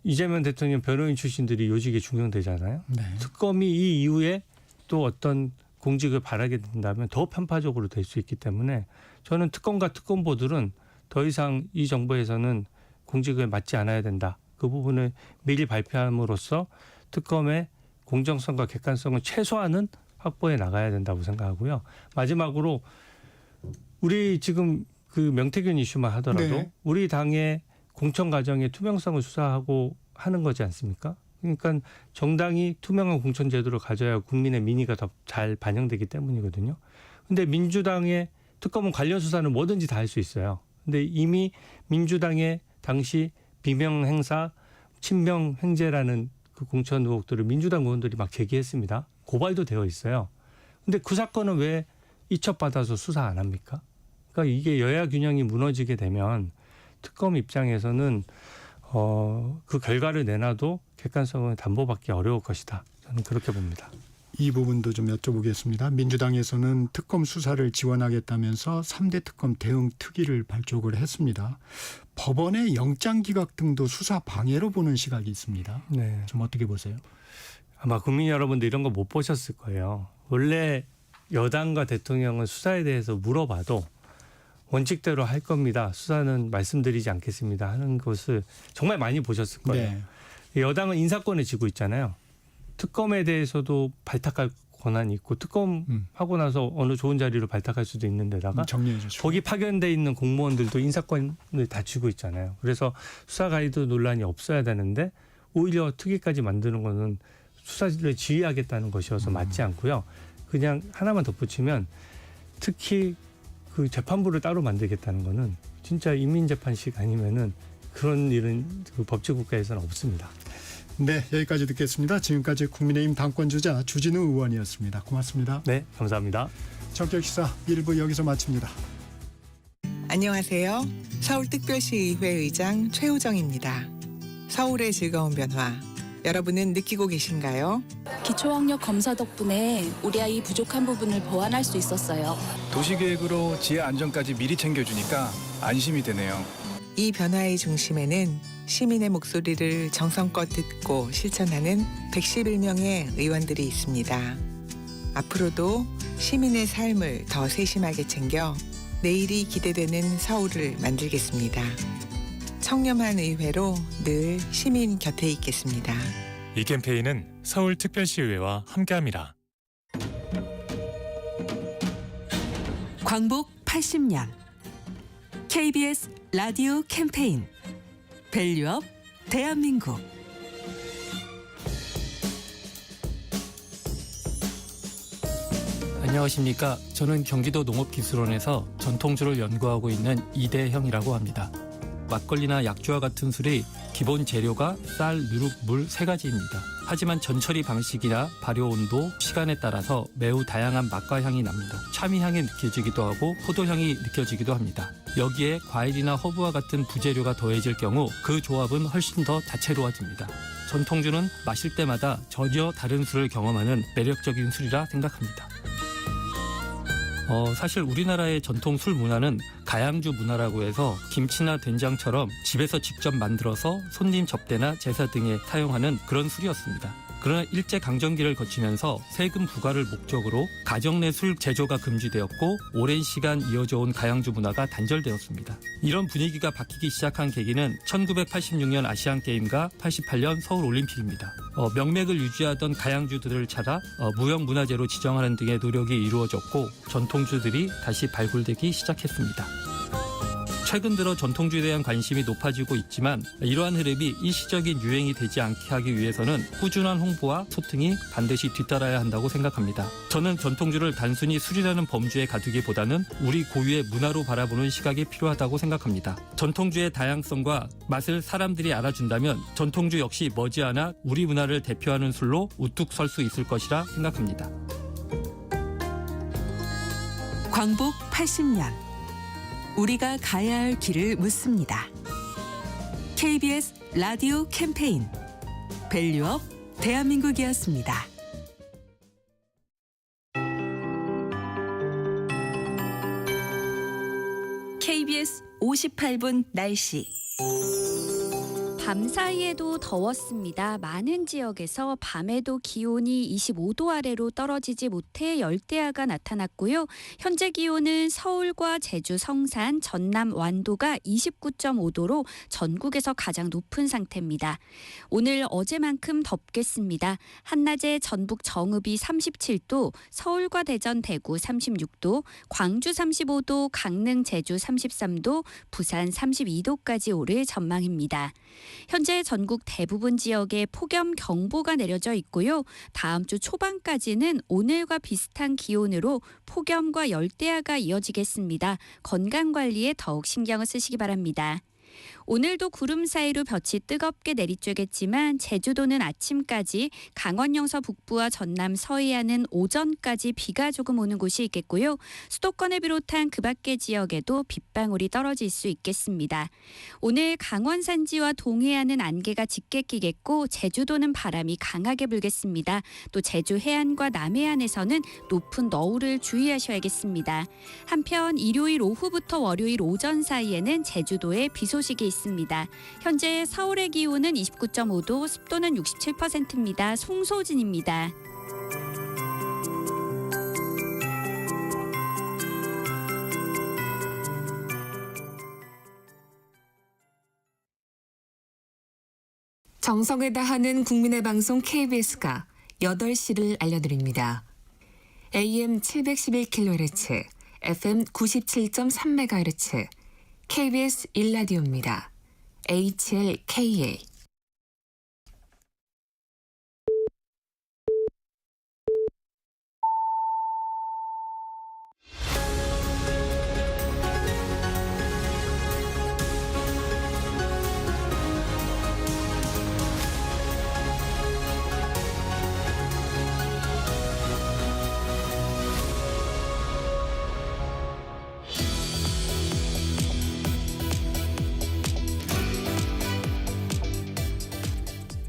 이재명 대통령 변호인 출신들이 요직에 중용되잖아요. 네. 특검이 이 이후에 또 어떤 공직을 바라게 된다면 더 편파적으로 될 수 있기 때문에 저는 특검과 특검보들은 더 이상 이 정부에서는 공직을 맡지 않아야 된다. 그 부분을 미리 발표함으로써 특검의 공정성과 객관성을 최소한은 확보해 나가야 된다고 생각하고요. 마지막으로 우리 지금 그 명태균 이슈만 하더라도 네. 우리 당의 공천 과정의 투명성을 수사하고 하는 거지 않습니까? 그러니까 정당이 투명한 공천 제도를 가져야 국민의 민의가 더 잘 반영되기 때문이거든요. 근데 민주당의 특검은 관련 수사는 뭐든지 다 할 수 있어요. 근데 이미 민주당의 당시 비명 행사, 친명 횡재라는 그 공천 의혹들을 민주당 의원들이 막 제기했습니다. 고발도 되어 있어요. 근데 그 사건은 왜 이첩받아서 수사 안 합니까? 그러니까 이게 여야 균형이 무너지게 되면 특검 입장에서는 그 결과를 내놔도 객관성을 담보받기 어려울 것이다. 저는 그렇게 봅니다. 이 부분도 좀 여쭤보겠습니다. 민주당에서는 특검 수사를 지원하겠다면서 3대 특검 대응 특위를 발족을 했습니다. 법원의 영장 기각 등도 수사 방해로 보는 시각이 있습니다. 네. 좀 어떻게 보세요? 아마 국민 여러분들 이런 거 못 보셨을 거예요. 원래 여당과 대통령은 수사에 대해서 물어봐도 원칙대로 할 겁니다. 수사는 말씀드리지 않겠습니다. 하는 것을 정말 많이 보셨을 거예요. 네. 여당은 인사권을 쥐고 있잖아요. 특검에 대해서도 발탁할 권한이 있고 특검하고 나서 어느 좋은 자리로 발탁할 수도 있는 데다가 정리해 주시고. 거기 파견돼 있는 공무원들도 인사권을 다 쥐고 있잖아요. 그래서 수사 가이드 논란이 없어야 되는데 오히려 특위까지 만드는 거는 수사를 지휘하겠다는 것이어서 맞지 않고요. 그냥 하나만 덧붙이면 특히 그 재판부를 따로 만들겠다는 거는 진짜 인민재판식 아니면은 그런 일은 그 법치국가에서는 없습니다. 네, 여기까지 듣겠습니다. 지금까지 국민의힘 당권주자 주진우 의원이었습니다. 고맙습니다. 네, 감사합니다. 전격시사 1부 여기서 마칩니다. 안녕하세요. 서울특별시의회 의장 최우정입니다. 서울의 즐거운 변화, 여러분은 느끼고 계신가요? 기초학력 검사 덕분에 우리 아이 부족한 부분을 보완할 수 있었어요. 도시계획으로 지하 안전까지 미리 챙겨주니까 안심이 되네요. 이 변화의 중심에는 시민의 목소리를 정성껏 듣고 실천하는 111명의 의원들이 있습니다. 앞으로도 시민의 삶을 더 세심하게 챙겨 내일이 기대되는 서울을 만들겠습니다. 청렴한 의회로 늘 시민 곁에 있겠습니다. 이 캠페인은 서울특별시의회와 함께합니다. 광복 80년 KBS 라디오 캠페인 밸류업 대한민국. 안녕하십니까. 저는 경기도 농업기술원에서 전통주를 연구하고 있는 이대형이라고 합니다. 막걸리나 약주와 같은 술이 기본 재료가 쌀, 누룩, 물 3가지입니다. 하지만 전처리 방식이나 발효 온도, 시간에 따라서 매우 다양한 맛과 향이 납니다. 참이향이 느껴지기도 하고 포도향이 느껴지기도 합니다. 여기에 과일이나 허브와 같은 부재료가 더해질 경우 그 조합은 훨씬 더 다채로워집니다. 전통주는 마실 때마다 전혀 다른 술을 경험하는 매력적인 술이라 생각합니다. 사실 우리나라의 전통 술 문화는 가양주 문화라고 해서 김치나 된장처럼 집에서 직접 만들어서 손님 접대나 제사 등에 사용하는 그런 술이었습니다. 그러나 일제강점기를 거치면서 세금 부과를 목적으로 가정 내 술 제조가 금지되었고 오랜 시간 이어져 온 가양주 문화가 단절되었습니다. 이런 분위기가 바뀌기 시작한 계기는 1986년 아시안게임과 88년 서울올림픽입니다. 명맥을 유지하던 가양주들을 찾아 무형문화재로 지정하는 등의 노력이 이루어졌고 전통주들이 다시 발굴되기 시작했습니다. 최근 들어 전통주에 대한 관심이 높아지고 있지만 이러한 흐름이 일시적인 유행이 되지 않게 하기 위해서는 꾸준한 홍보와 소통이 반드시 뒤따라야 한다고 생각합니다. 저는 전통주를 단순히 술이라는 범주에 가두기보다는 우리 고유의 문화로 바라보는 시각이 필요하다고 생각합니다. 전통주의 다양성과 맛을 사람들이 알아준다면 전통주 역시 머지않아 우리 문화를 대표하는 술로 우뚝 설 수 있을 것이라 생각합니다. 광복 80년 우리가 가야 할 길을 묻습니다. KBS 라디오 캠페인 밸류업 대한민국이었습니다. KBS 58분 날씨. 밤사이에도 더웠습니다. 많은 지역에서 밤에도 기온이 25도 아래로 떨어지지 못해 열대야가 나타났고요. 현재 기온은 서울과 제주 성산, 전남 완도가 29.5도로 전국에서 가장 높은 상태입니다. 오늘 어제만큼 덥겠습니다. 한낮에 전북 정읍이 37도, 서울과 대전, 대구 36도, 광주 35도, 강릉, 제주 33도, 부산 32도까지 오를 전망입니다. 현재 전국 대부분 지역에 폭염경보가 내려져 있고요. 다음 주 초반까지는 오늘과 비슷한 기온으로 폭염과 열대야가 이어지겠습니다. 건강관리에 더욱 신경을 쓰시기 바랍니다. 오늘도 구름 사이로 볕이 뜨겁게 내리쬐겠지만 제주도는 아침까지, 강원 영서 북부와 전남 서해안은 오전까지 비가 조금 오는 곳이 있겠고요. 수도권을 비롯한 그 밖의 지역에도 빗방울이 떨어질 수 있겠습니다. 오늘 강원 산지와 동해안은 안개가 짙게 끼겠고 제주도는 바람이 강하게 불겠습니다. 또 제주 해안과 남해안에서는 높은 너울을 주의하셔야겠습니다. 한편 일요일 오후부터 월요일 오전 사이에는 제주도에 비 소식이 있습니다. 현재 서울의 기온은 29.5도, 습도는 67%입니다. 송소진입니다. 정성을 다하는 국민의 방송 KBS가 8시를 알려드립니다. AM 711kHz, FM 97.3MHz, KBS 1라디오입니다. HLKA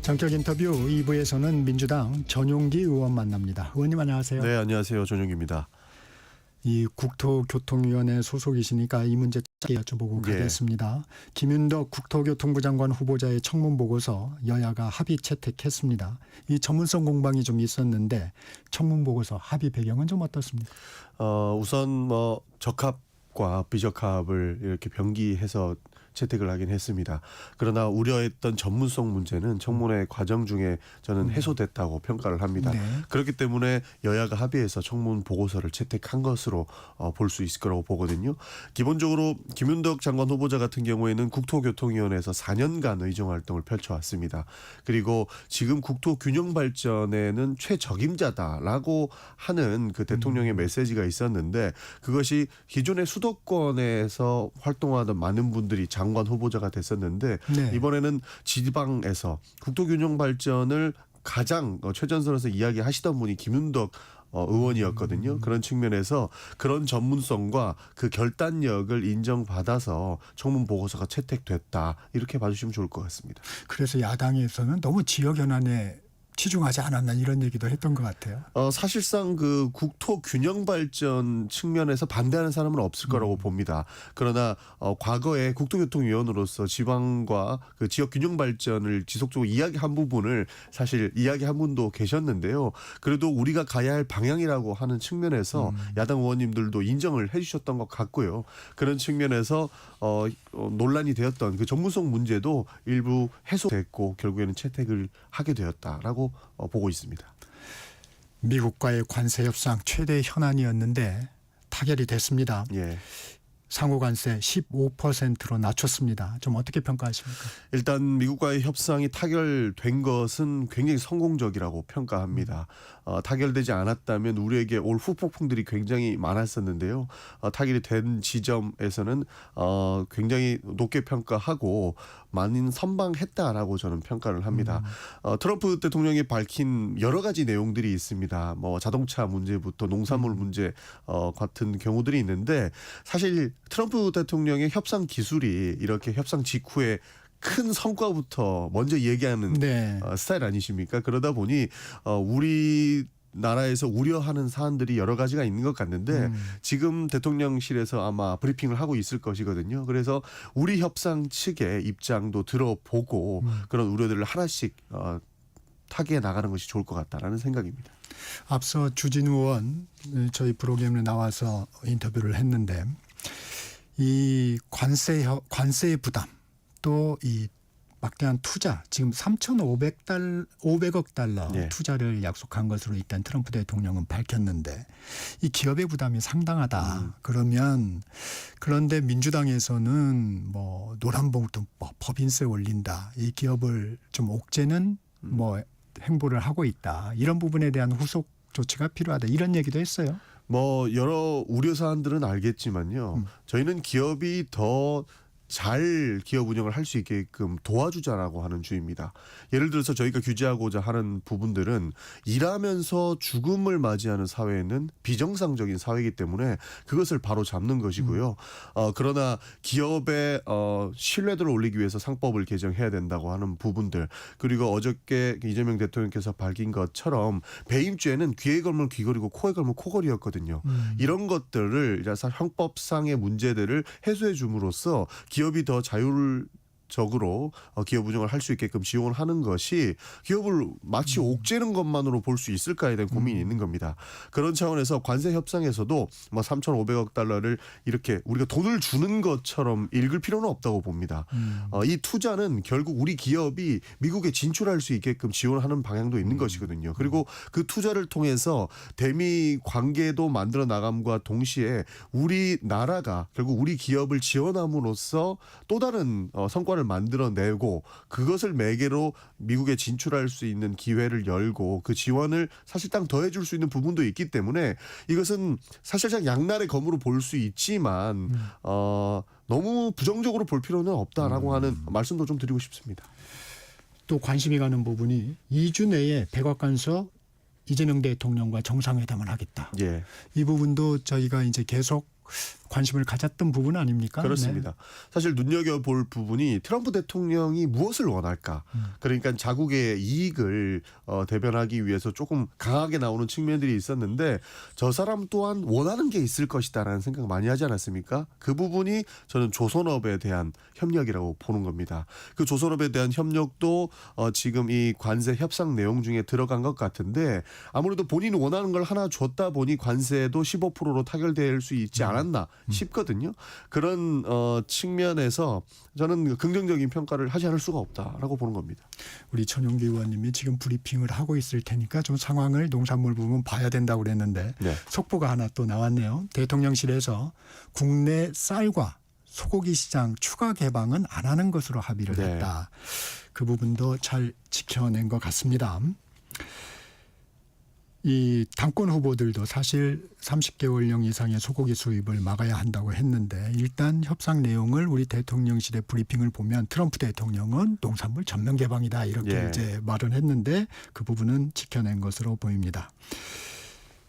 전격 인터뷰 2부에서는 민주당 전용기 의원 만납니다. 의원님 안녕하세요. 네, 안녕하세요. 전용기입니다. 이 국토교통위원회 소속이시니까 이 문제 짧게 여쭤보고 가겠습니다. 김윤덕 국토교통부 장관 후보자의 청문 보고서 여야가 합의 채택했습니다. 이 전문성 공방이 좀 있었는데 청문 보고서 합의 배경은 좀 어떻습니까? 우선 적합과 비적합을 이렇게 병기해서 채택을 하긴 했습니다. 그러나 우려했던 전문성 문제는 청문회 과정 중에 저는 해소됐다고 평가를 합니다. 네. 그렇기 때문에 여야가 합의해서 청문 보고서를 채택한 것으로 볼 수 있을 거라고 보거든요. 기본적으로 김윤덕 장관 후보자 같은 경우에는 국토교통위원회에서 4년간 의정활동을 펼쳐왔습니다. 그리고 지금 국토균형발전에는 최적임자다라고 하는 그 대통령의 메시지가 있었는데 그것이 기존의 수도권에서 활동하던 많은 분들이 장관 후보자가 됐었는데 네. 이번에는 지방에서 국토균형 발전을 가장 최전선에서 이야기하시던 분이 김윤덕 의원이었거든요. 그런 측면에서 그런 전문성과 그 결단력을 인정받아서 청문 보고서가 채택됐다. 이렇게 봐주시면 좋을 것 같습니다. 그래서 야당에서는 너무 지역 현안에 치중하지 않았나 이런 얘기도 했던 것 같아요. 사실상 그 국토 균형 발전 측면에서 반대하는 사람은 없을 거라고 봅니다. 그러나 과거에 국토교통위원으로서 지방과 그 지역 균형 발전을 지속적으로 이야기한 부분을 사실 이야기한 분도 계셨는데요. 그래도 우리가 가야 할 방향이라고 하는 측면에서 야당 의원님들도 인정을 해주셨던 것 같고요. 그런 측면에서 논란이 되었던 그 전문성 문제도 일부 해소됐고 결국에는 채택을 하게 되었다라고 보고 있습니다. 미국과의 관세 협상 최대 현안이었는데 타결이 됐습니다. 예. 상호 관세 15%로 낮췄습니다. 좀 어떻게 평가하십니까? 일단 미국과의 협상이 타결된 것은 굉장히 성공적이라고 평가합니다. 타결되지 않았다면 우리에게 올 후폭풍들이 굉장히 많았었는데요. 타결이 된 지점에서는 굉장히 높게 평가하고 많이 선방했다라고 저는 평가를 합니다. 트럼프 대통령이 밝힌 여러 가지 내용들이 있습니다. 뭐 자동차 문제부터 농산물 문제 같은 경우들이 있는데 사실 트럼프 대통령의 협상 기술이 이렇게 협상 직후에 큰 성과부터 먼저 얘기하는 스타일 아니십니까? 그러다 보니 우리 나라에서 우려하는 사안들이 여러 가지가 있는 것 같는데 지금 대통령실에서 아마 브리핑을 하고 있을 것이거든요. 그래서 우리 협상 측의 입장도 들어보고 그런 우려들을 하나씩 타개해 나가는 것이 좋을 것 같다라는 생각입니다. 앞서 주진우 의원 저희 프로그램에 나와서 인터뷰를 했는데 이 관세의 부담 또 이 막대한 투자 지금 3,500억 달러 투자를 약속한 것으로 일단 트럼프 대통령은 밝혔는데 이 기업의 부담이 상당하다. 그러면 그런데 민주당에서는 뭐 노란봉투법 법인세 올린다. 이 기업을 좀 옥죄는 뭐 행보를 하고 있다. 이런 부분에 대한 후속 조치가 필요하다. 이런 얘기도 했어요. 뭐 여러 우려 사안들은 알겠지만요. 저희는 기업이 더 잘 기업 운영을 할 수 있게끔 도와주자라고 하는 주의입니다. 예를 들어서 저희가 규제하고자 하는 부분들은 일하면서 죽음을 맞이하는 사회는 비정상적인 사회이기 때문에 그것을 바로 잡는 것이고요. 그러나 기업의 신뢰도를 올리기 위해서 상법을 개정해야 된다고 하는 부분들 그리고 어저께 이재명 대통령께서 밝힌 것처럼 배임죄는 귀에 걸면 귀걸이고 코에 걸면 코걸이였거든요. 이런 것들을 형법상의 문제들을 해소해 줌으로써 기업이 더 자율적으로 기업 운영을 할 수 있게끔 지원을 하는 것이 기업을 마치 옥죄는 것만으로 볼 수 있을까에 대한 고민이 있는 겁니다. 그런 차원에서 관세 협상에서도 뭐 3,500억 달러를 이렇게 우리가 돈을 주는 것처럼 읽을 필요는 없다고 봅니다. 이 투자는 결국 우리 기업이 미국에 진출할 수 있게끔 지원하는 방향도 있는 것이거든요. 그리고 그 투자를 통해서 대미 관계도 만들어 나감과 동시에 우리나라가 결국 우리 기업을 지원함으로써 또 다른 성과를 만들어내고 그것을 매개로 미국에 진출할 수 있는 기회를 열고 그 지원을 사실상 더해줄 수 있는 부분도 있기 때문에 이것은 사실상 양날의 검으로 볼 수 있지만 너무 부정적으로 볼 필요는 없다라고 하는 말씀도 좀 드리고 싶습니다. 또 관심이 가는 부분이 2주 내에 백악관서 이재명 대통령과 정상회담을 하겠다. 이 부분도 저희가 이제 계속 관심을 가졌던 부분 아닙니까? 그렇습니다. 사실 눈여겨볼 부분이 트럼프 대통령이 무엇을 원할까? 그러니까 자국의 이익을 대변하기 위해서 조금 강하게 나오는 측면들이 있었는데 저 사람 또한 원하는 게 있을 것이다라는 생각 많이 하지 않았습니까? 그 부분이 저는 조선업에 대한 협력이라고 보는 겁니다. 그 조선업에 대한 협력도 지금 이 관세 협상 내용 중에 들어간 것 같은데 아무래도 본인이 원하는 걸 하나 줬다 보니 관세도 15%로 타결될 수 있지 않았나 싶거든요. 그런 측면에서 저는 긍정적인 평가를 하지 않을 수가 없다라고 보는 겁니다. 우리 천용기 의원님이 지금 브리핑을 하고 있을 테니까 좀 상황을 농산물 부분 봐야 된다고 그랬는데 네. 속보가 하나 또 나왔네요. 대통령실에서 국내 쌀과 소고기 시장 추가 개방은 안 하는 것으로 합의를 네. 했다. 그 부분도 잘 지켜낸 것 같습니다. 이 당권 후보들도 사실 30개월령 이상의 소고기 수입을 막아야 한다고 했는데 일단 협상 내용을 우리 대통령실의 브리핑을 보면 트럼프 대통령은 농산물 전면 개방이다 이렇게 예. 이제 말을 했는데 그 부분은 지켜낸 것으로 보입니다.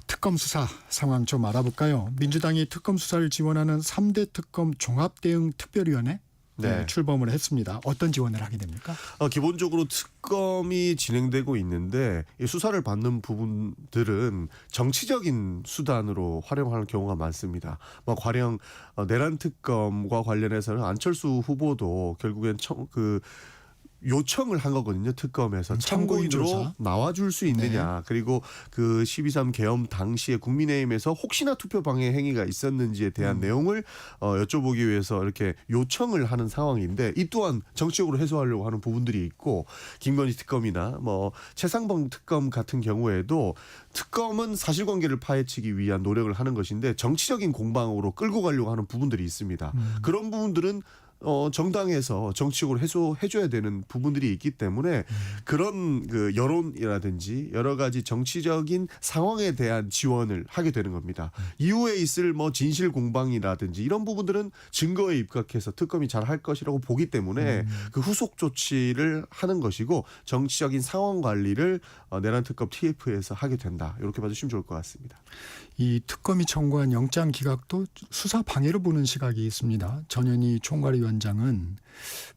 특검 수사 상황 좀 알아볼까요? 민주당이 특검 수사를 지원하는 3대 특검 종합대응특별위원회 네. 출범을 했습니다. 어떤 지원을 하게 됩니까? 기본적으로 특검이 진행되고 있는데 이 수사를 받는 부분들은 정치적인 수단으로 활용하는 경우가 많습니다. 뭐 가령 내란 특검과 관련해서는 안철수 후보도 결국엔 요청을 한 거거든요. 특검에서 참고인 참고인으로 조사. 나와줄 수 있느냐. 그리고 그 12.3 계엄 당시에 국민의힘에서 혹시나 투표 방해 행위가 있었는지에 대한 내용을 여쭤보기 위해서 이렇게 요청을 하는 상황인데 이 또한 정치적으로 해소하려고 하는 부분들이 있고 김건희 특검이나 뭐 최상봉 특검 같은 경우에도 특검은 사실관계를 파헤치기 위한 노력을 하는 것인데 정치적인 공방으로 끌고 가려고 하는 부분들이 있습니다. 그런 부분들은 정당에서 정치적으로 해소해줘야 되는 부분들이 있기 때문에 그런 그 여론이라든지 여러 가지 정치적인 상황에 대한 지원을 하게 되는 겁니다. 이후에 있을 뭐 진실 공방이라든지 이런 부분들은 증거에 입각해서 특검이 잘 할 것이라고 보기 때문에 그 후속 조치를 하는 것이고 정치적인 상황 관리를 내란 특검 TF에서 하게 된다. 이렇게 봐주시면 좋을 것 같습니다. 이 특검이 청구한 영장 기각도 수사 방해로 보는 시각이 있습니다. 전현희 총괄위원장은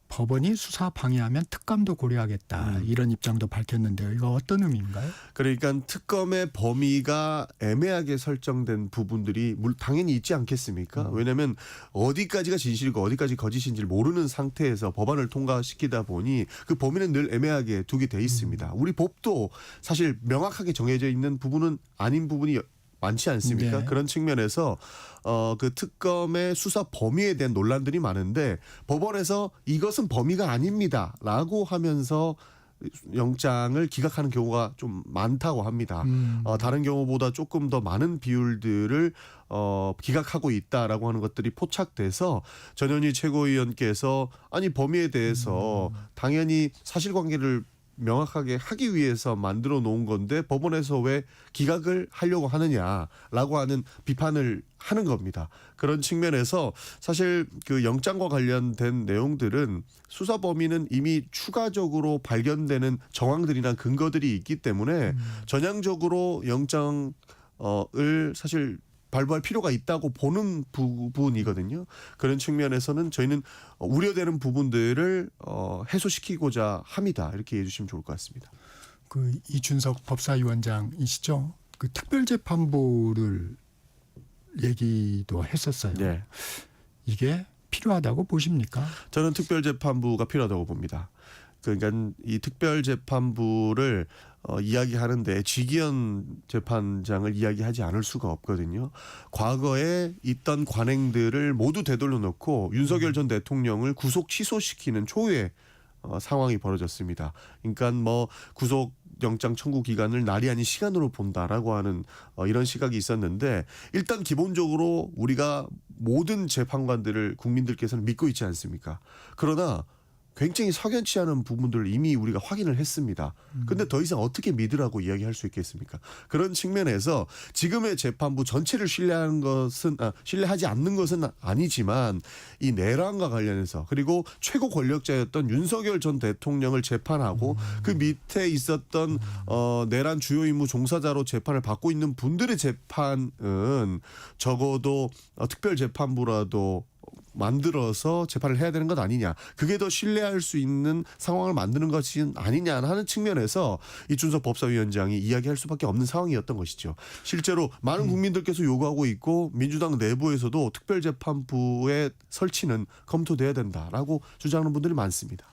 법원이 수사 방해하면 특감도 고려하겠다 이런 입장도 밝혔는데요. 이거 어떤 의미인가요? 그러니까 특검의 범위가 애매하게 설정된 부분들이 당연히 있지 않겠습니까? 왜냐하면 어디까지가 진실이고 어디까지 거짓인지를 모르는 상태에서 법안을 통과시키다 보니 그 범위는 늘 애매하게 두게 돼 있습니다. 우리 법도 사실 명확하게 정해져 있는 부분은 아닌 부분이 많지 않습니까? 네. 그런 측면에서 그 특검의 수사 범위에 대한 논란들이 많은데 법원에서 이것은 범위가 아닙니다라고 하면서 영장을 기각하는 경우가 좀 많다고 합니다. 다른 경우보다 조금 더 많은 비율들을 기각하고 있다라고 하는 것들이 포착돼서 전현희 최고위원께서 아니 범위에 대해서 당연히 사실관계를 명확하게 하기 위해서 만들어 놓은 건데 법원에서 왜 기각을 하려고 하느냐라고 하는 비판을 하는 겁니다. 그런 측면에서 사실 그 영장과 관련된 내용들은 수사 범위는 이미 추가적으로 발견되는 정황들이나 근거들이 있기 때문에 전향적으로 영장을 사실 발부할 필요가 있다고 보는 부분이거든요. 그런 측면에서는 저희는 우려되는 부분들을 해소시키고자 합니다. 이렇게 이해해 주시면 좋을 것 같습니다. 그 이준석 법사위원장이시죠? 그 특별재판부를 얘기도 했었어요. 네. 이게 필요하다고 보십니까? 저는 특별재판부가 필요하다고 봅니다. 그러니까 이 특별재판부를 이야기하는데 지기현 재판장을 이야기하지 않을 수가 없거든요. 과거에 있던 관행들을 모두 되돌려 놓고 윤석열 전 대통령을 구속 취소시키는 초유의 상황이 벌어졌습니다. 그러니까 뭐 구속 영장 청구 기간을 날이 아닌 시간으로 본다라고 하는 이런 시각이 있었는데 일단 기본적으로 우리가 모든 재판관들을 국민들께서는 믿고 있지 않습니까? 그러나 굉장히 석연치 않은 부분들을 이미 우리가 확인을 했습니다. 근데 더 이상 어떻게 믿으라고 이야기할 수 있겠습니까? 그런 측면에서 지금의 재판부 전체를 신뢰하지 않는 것은 아니지만 이 내란과 관련해서 그리고 최고 권력자였던 윤석열 전 대통령을 재판하고 그 밑에 있었던 내란 주요 임무 종사자로 재판을 받고 있는 분들의 재판은 적어도 특별재판부라도 만들어서 재판을 해야 되는 것 아니냐. 그게 더 신뢰할 수 있는 상황을 만드는 것이 아니냐 하는 측면에서 이준석 법사위원장이 이야기할 수밖에 없는 상황이었던 것이죠. 실제로 많은 국민들께서 요구하고 있고 민주당 내부에서도 특별재판부의 설치는 검토돼야 된다라고 주장하는 분들이 많습니다.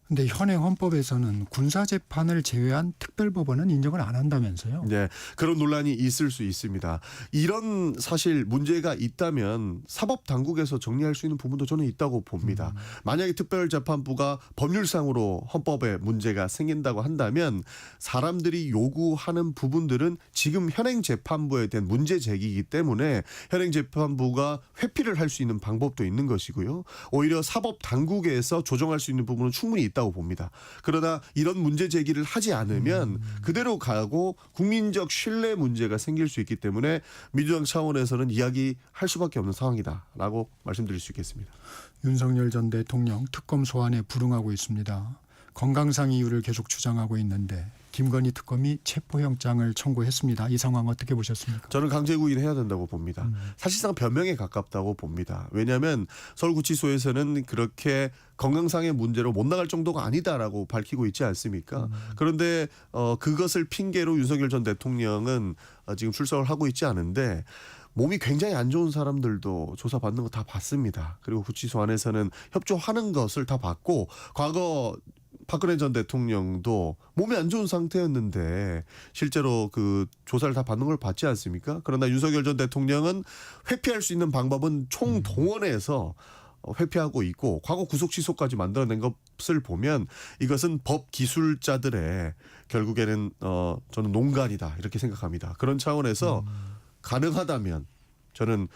근데 현행 헌법에서는 군사재판을 제외한 특별법원은 인정을 안 한다면서요? 네, 그런 논란이 있을 수 있습니다. 이런 사실 문제가 있다면 사법당국에서 정리할 수 있는 부분도 저는 있다고 봅니다. 만약에 특별재판부가 법률상으로 헌법에 문제가 생긴다고 한다면 사람들이 요구하는 부분들은 지금 현행재판부에 대한 문제 제기이기 때문에 현행재판부가 회피를 할 수 있는 방법도 있는 것이고요. 오히려 사법당국에서 조정할 수 있는 부분은 충분히 있다고 봅니다. 그러나 이런 문제 제기를 하지 않으면 그대로 가고 국민적 신뢰 문제가 생길 수 있기 때문에 민주당 차원에서는 이야기할 수밖에 없는 상황이다라고 말씀드릴 수 있겠습니다. 윤석열 전 대통령 특검 소환에 불응하고 있습니다. 건강상 이유를 계속 주장하고 있는데 김건희 특검이 체포영장을 청구했습니다. 이 상황 어떻게 보셨습니까? 저는 강제구인해야 된다고 봅니다. 사실상 변명에 가깝다고 봅니다. 왜냐하면 서울구치소에서는 그렇게 건강상의 문제로 못 나갈 정도가 아니다라고 밝히고 있지 않습니까? 그런데 그것을 핑계로 윤석열 전 대통령은 지금 출석을 하고 있지 않은데 몸이 굉장히 안 좋은 사람들도 조사받는 거 다 봤습니다. 그리고 구치소 안에서는 협조하는 것을 다 봤고 과거 박근혜 전 대통령도 몸이 안 좋은 상태였는데 실제로 그 조사를 다 받는 걸 봤지 않습니까? 그러나 윤석열 전 대통령은 회피할 수 있는 방법은 총동원해서 회피하고 있고 과거 구속 취소까지 만들어낸 것을 보면 이것은 법 기술자들의 결국에는 저는 농간이다 이렇게 생각합니다. 그런 차원에서 가능하다면 저는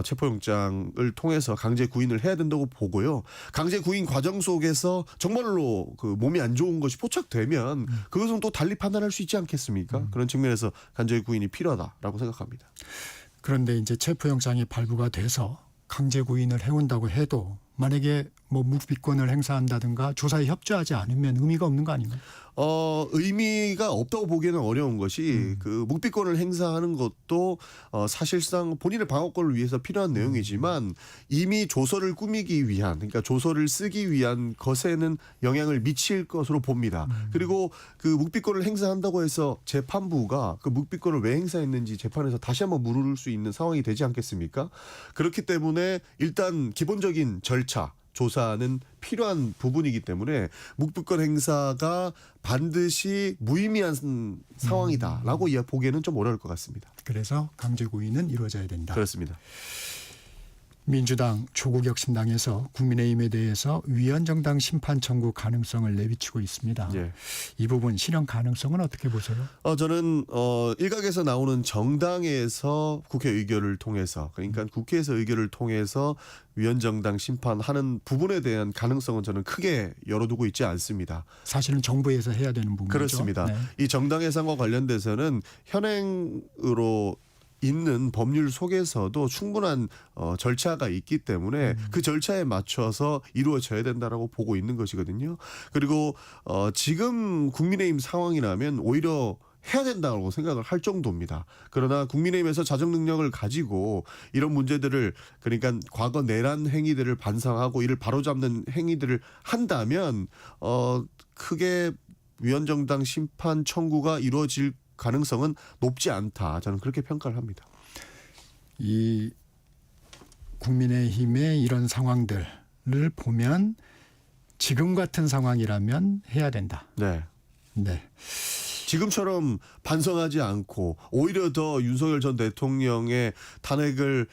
체포영장을 통해서 강제 구인을 해야 된다고 보고요. 강제 구인 과정 속에서 정말로 그 몸이 안 좋은 것이 포착되면 그것은 또 달리 판단할 수 있지 않겠습니까? 그런 측면에서 강제 구인이 필요하다라고 생각합니다. 그런데 이제 체포영장이 발부가 돼서 강제 구인을 해온다고 해도 만약에 뭐 묵비권을 행사한다든가 조사에 협조하지 않으면 의미가 없는 거 아닌가요? 의미가 없다고 보기에는 어려운 것이 그 묵비권을 행사하는 것도 사실상 본인의 방어권을 위해서 필요한 내용이지만 이미 조서를 꾸미기 위한 그러니까 조서를 쓰기 위한 것에는 영향을 미칠 것으로 봅니다. 그리고 그 묵비권을 행사한다고 해서 재판부가 그 묵비권을 왜 행사했는지 재판에서 다시 한번 물을 수 있는 상황이 되지 않겠습니까? 그렇기 때문에 일단 기본적인 절차 조사는 필요한 부분이기 때문에 묵비권 행사가 반드시 무의미한 상황이다라고 보기에는 좀 어려울 것 같습니다. 그래서 강제 구인은 이루어져야 된다. 그렇습니다. 민주당 조국혁신당에서 국민의힘에 대해서 위헌정당 심판 청구 가능성을 내비치고 있습니다. 예. 이 부분 실현 가능성은 어떻게 보세요? 저는 일각에서 나오는 정당에서 국회 의결을 통해서 그러니까 국회에서 의결을 통해서 위헌정당 심판하는 부분에 대한 가능성은 저는 크게 열어두고 있지 않습니다. 사실은 정부에서 해야 되는 부분이죠. 그렇습니다. 네. 이 정당 해산과 관련돼서는 현행으로 있는 법률 속에서도 충분한 절차가 있기 때문에 그 절차에 맞춰서 이루어져야 된다라고 보고 있는 것이거든요. 그리고 지금 국민의힘 상황이라면 오히려 해야 된다고 생각을 할 정도입니다. 그러나 국민의힘에서 자정 능력을 가지고 이런 문제들을 그러니까 과거 내란 행위들을 반성하고 이를 바로잡는 행위들을 한다면 크게 위헌정당 심판 청구가 이루어질 가능성은 높지 않다. 저는 그렇게 평가를 합니다. 이 국민의힘의 이런 상황들을 보면 지금 같은 상황이라면 해야 된다. 네. 네. 지금처럼 반성하지 않고 오히려 더 윤석열 전 대통령의 탄핵을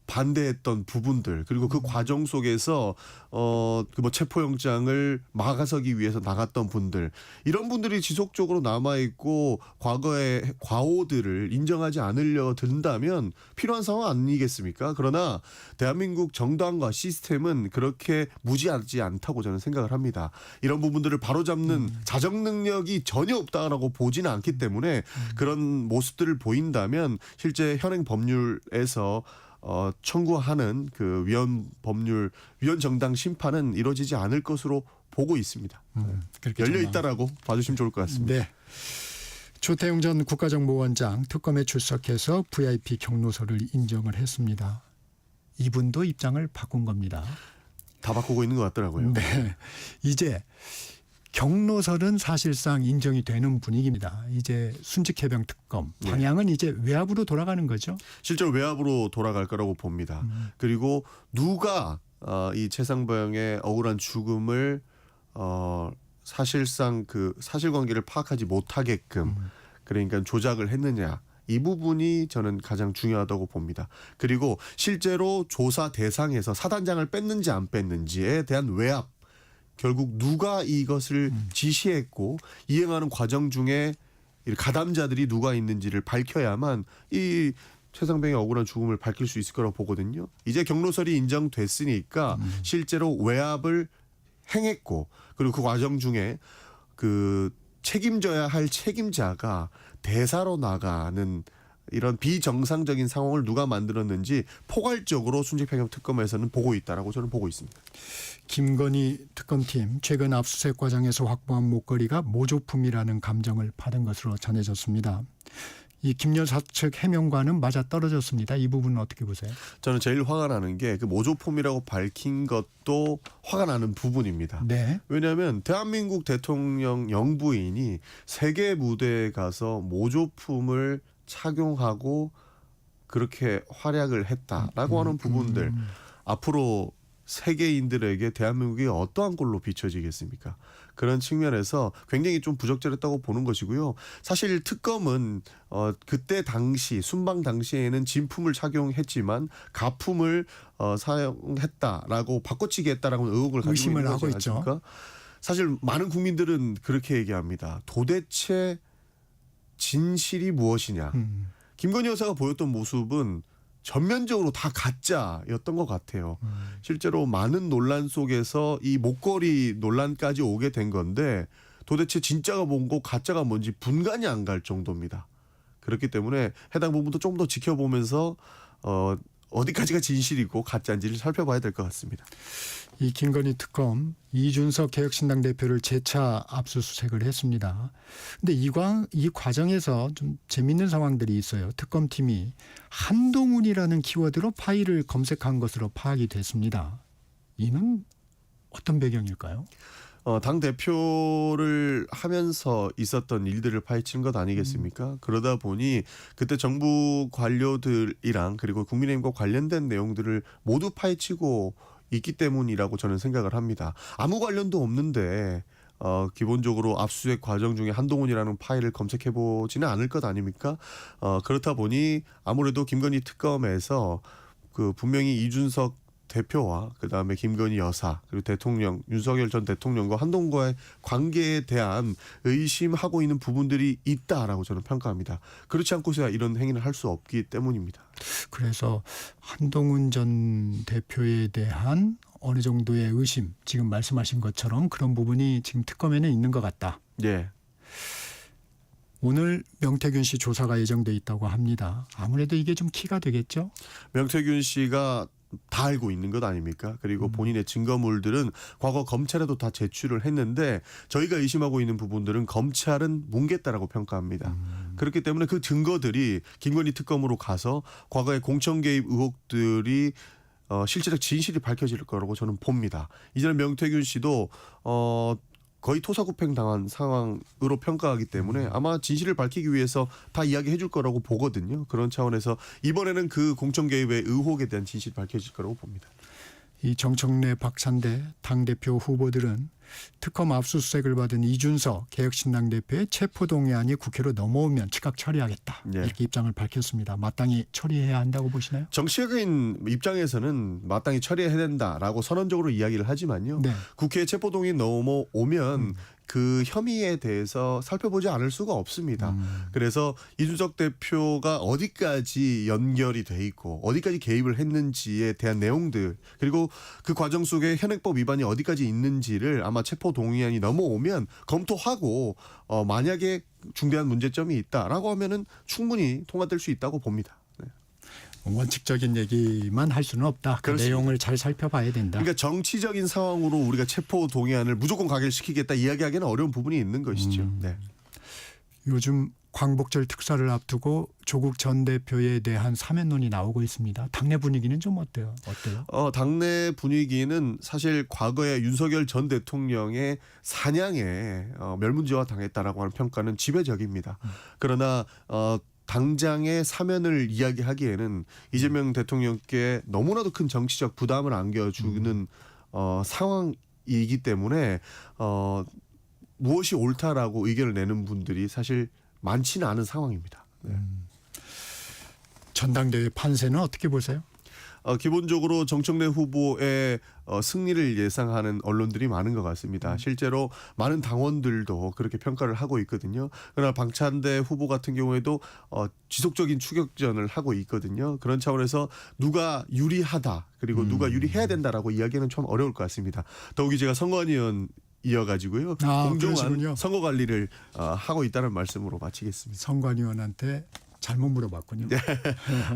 반대했던 부분들 그리고 그 과정 속에서 그 뭐 체포영장을 막아서기 위해서 나갔던 분들 이런 분들이 지속적으로 남아 있고 과거의 과오들을 인정하지 않으려 든다면 필요한 상황 아니겠습니까? 그러나 대한민국 정당과 시스템은 그렇게 무지하지 않다고 저는 생각을 합니다. 이런 부분들을 바로잡는 자정 능력이 전혀 없다라고 보지는 않기 때문에 그런 모습들을 보인다면 실제 현행 법률에서 청구하는 그 위헌 정당 심판은 이루어지지 않을 것으로 보고 있습니다. 열려 있다라고 봐주시면 좋을 것 같습니다. 네. 조태용 전 국가정보원장 특검에 출석해서 VIP 경로서를 인정을 했습니다. 이분도 입장을 바꾼 겁니다. 다 바꾸고 있는 것 같더라고요. 네. 이제 경로설은 사실상 인정이 되는 분위기입니다. 이제 순직해병 특검 방향은 이제 외압으로 돌아가는 거죠. 실제로 외압으로 돌아갈 거라고 봅니다. 그리고 누가 이 최상병의 억울한 죽음을 사실상 그 사실관계를 파악하지 못하게끔 그러니까 조작을 했느냐. 이 부분이 저는 가장 중요하다고 봅니다. 그리고 실제로 조사 대상에서 사단장을 뺐는지 안 뺐는지에 대한 외압. 결국 누가 이것을 지시했고 이행하는 과정 중에 가담자들이 누가 있는지를 밝혀야만 이 최상병의 억울한 죽음을 밝힐 수 있을 거라고 보거든요. 이제 경로설이 인정됐으니까 실제로 외압을 행했고 그리고 그 과정 중에 그 책임져야 할 책임자가 대사로 나가는 이런 비정상적인 상황을 누가 만들었는지 포괄적으로 순직해병 특검에서는 보고 있다라고 저는 보고 있습니다. 김건희 특검팀 최근 압수수색 과정에서 확보한 목걸이가 모조품이라는 감정을 받은 것으로 전해졌습니다. 이 김 여사 측 해명과는 맞아떨어졌습니다. 이 부분은 어떻게 보세요? 저는 제일 화가 나는 게 그 모조품이라고 밝힌 것도 화가 나는 부분입니다. 네. 왜냐하면 대한민국 대통령 영부인이 세계 무대에 가서 모조품을 착용하고 그렇게 활약을 했다라고 하는 부분들 앞으로 세계인들에게 대한민국이 어떠한 꼴로 비춰지겠습니까? 그런 측면에서 굉장히 좀 부적절했다고 보는 것이고요. 사실 특검은 그때 당시 순방 당시에는 진품을 착용했지만 가품을 사용했다라고 바꿔치기 했다라고 의혹을 가지고 의심을 있는 하고 거지 않습니까? 있죠. 사실 많은 국민들은 그렇게 얘기합니다. 도대체 진실이 무엇이냐. 김건희 여사가 보였던 모습은 전면적으로 다 가짜였던 것 같아요. 실제로 많은 논란 속에서 이 목걸이 논란까지 오게 된 건데 도대체 진짜가 뭔고 가짜가 뭔지 분간이 안 갈 정도입니다. 그렇기 때문에 해당 부분도 좀 더 지켜보면서 어디까지가 진실이고 가짜인지를 살펴봐야 될 것 같습니다. 이 김건희 특검 이준석 개혁신당 대표를 재차 압수수색을 했습니다. 근데 이 과정에서 좀 재밌는 상황들이 있어요. 특검팀이 한동훈이라는 키워드로 파일을 검색한 것으로 파악이 됐습니다. 이는 어떤 배경일까요? 당 대표를 하면서 있었던 일들을 파헤치는 것 아니겠습니까? 그러다 보니 그때 정부 관료들이랑 그리고 국민의힘과 관련된 내용들을 모두 파헤치고 있기 때문이라고 저는 생각을 합니다. 아무 관련도 없는데 기본적으로 압수수색 과정 중에 한동훈이라는 파일을 검색해 보지는 않을 것 아닙니까? 그렇다 보니 아무래도 김건희 특검에서 그 분명히 이준석 대표와 그다음에 김건희 여사 그리고 대통령 윤석열 전 대통령과 한동훈과의 관계에 대한 의심하고 있는 부분들이 있다라고 저는 평가합니다. 그렇지 않고서야 이런 행위를 할 수 없기 때문입니다. 그래서 한동훈 전 대표에 대한 어느 정도의 의심, 지금 말씀하신 것처럼 그런 부분이 지금 특검에는 있는 것 같다. 네. 오늘 명태균 씨 조사가 예정돼 있다고 합니다. 아무래도 이게 좀 키가 되겠죠? 명태균 씨가 다 알고 있는 것 아닙니까? 그리고 본인의 증거물들은 과거 검찰에도 다 제출을 했는데 저희가 의심하고 있는 부분들은 검찰은 뭉갰다라고 평가합니다. 그렇기 때문에 그 증거들이 김건희 특검으로 가서 과거의 공천 개입 의혹들이 실제적 진실이 밝혀질 거라고 저는 봅니다. 이제는 명태균 씨도 거의 토사구팽 당한 상황으로 평가하기 때문에 아마 진실을 밝히기 위해서 다 이야기해 줄 거라고 보거든요. 그런 차원에서 이번에는 그 공천 개입의 의혹에 대한 진실이 밝혀질 거라고 봅니다. 이 정청래, 박찬대 당대표 후보들은 특검 압수수색을 받은 이준석 개혁신당 대표의 체포동의안이 국회로 넘어오면 즉각 처리하겠다. 예. 이렇게 입장을 밝혔습니다. 마땅히 처리해야 한다고 보시나요? 정치적인 입장에서는 마땅히 처리해야 된다라고 선언적으로 이야기를 하지만요. 네. 국회에 체포동의 넘어오면 그 혐의에 대해서 살펴보지 않을 수가 없습니다. 그래서 이준석 대표가 어디까지 연결이 돼 있고 어디까지 개입을 했는지에 대한 내용들, 그리고 그 과정 속에 현행법 위반이 어디까지 있는지를 아마 체포동의안이 넘어오면 검토하고 만약에 중대한 문제점이 있다라고 하면은 충분히 통과될 수 있다고 봅니다. 네. 원칙적인 얘기만 할 수는 없다. 그 그렇습니다. 내용을 잘 살펴봐야 된다. 그러니까 정치적인 상황으로 우리가 체포 동의안을 무조건 가결시키겠다 이야기하기는 어려운 부분이 있는 것이죠. 네. 요즘 광복절 특사를 앞두고 조국 전 대표에 대한 사면론이 나오고 있습니다. 당내 분위기는 좀 어때요? 당내 분위기는 사실 과거에 윤석열 전 대통령의 사냥에 멸문지화 당했다라고 하는 평가는 지배적입니다. 그러나 당장의 사면을 이야기하기에는 이재명 대통령께 너무나도 큰 정치적 부담을 안겨주는 상황이기 때문에 무엇이 옳다라고 의견을 내는 분들이 사실 많지는 않은 상황입니다. 네. 전당대회 판세는 어떻게 보세요? 기본적으로 정청래 후보의 승리를 예상하는 언론들이 많은 것 같습니다. 실제로 많은 당원들도 그렇게 평가를 하고 있거든요. 그러나 박찬대 후보 같은 경우에도 지속적인 추격전을 하고 있거든요. 그런 차원에서 누가 유리하다 그리고 누가 유리해야 된다라고 이야기는 좀 어려울 것 같습니다. 더욱이 제가 선관위원 이어가지고요. 공정한 그러시군요. 선거 관리를 하고 있다는 말씀으로 마치겠습니다. 선관위원한테 잘못 물어봤군요.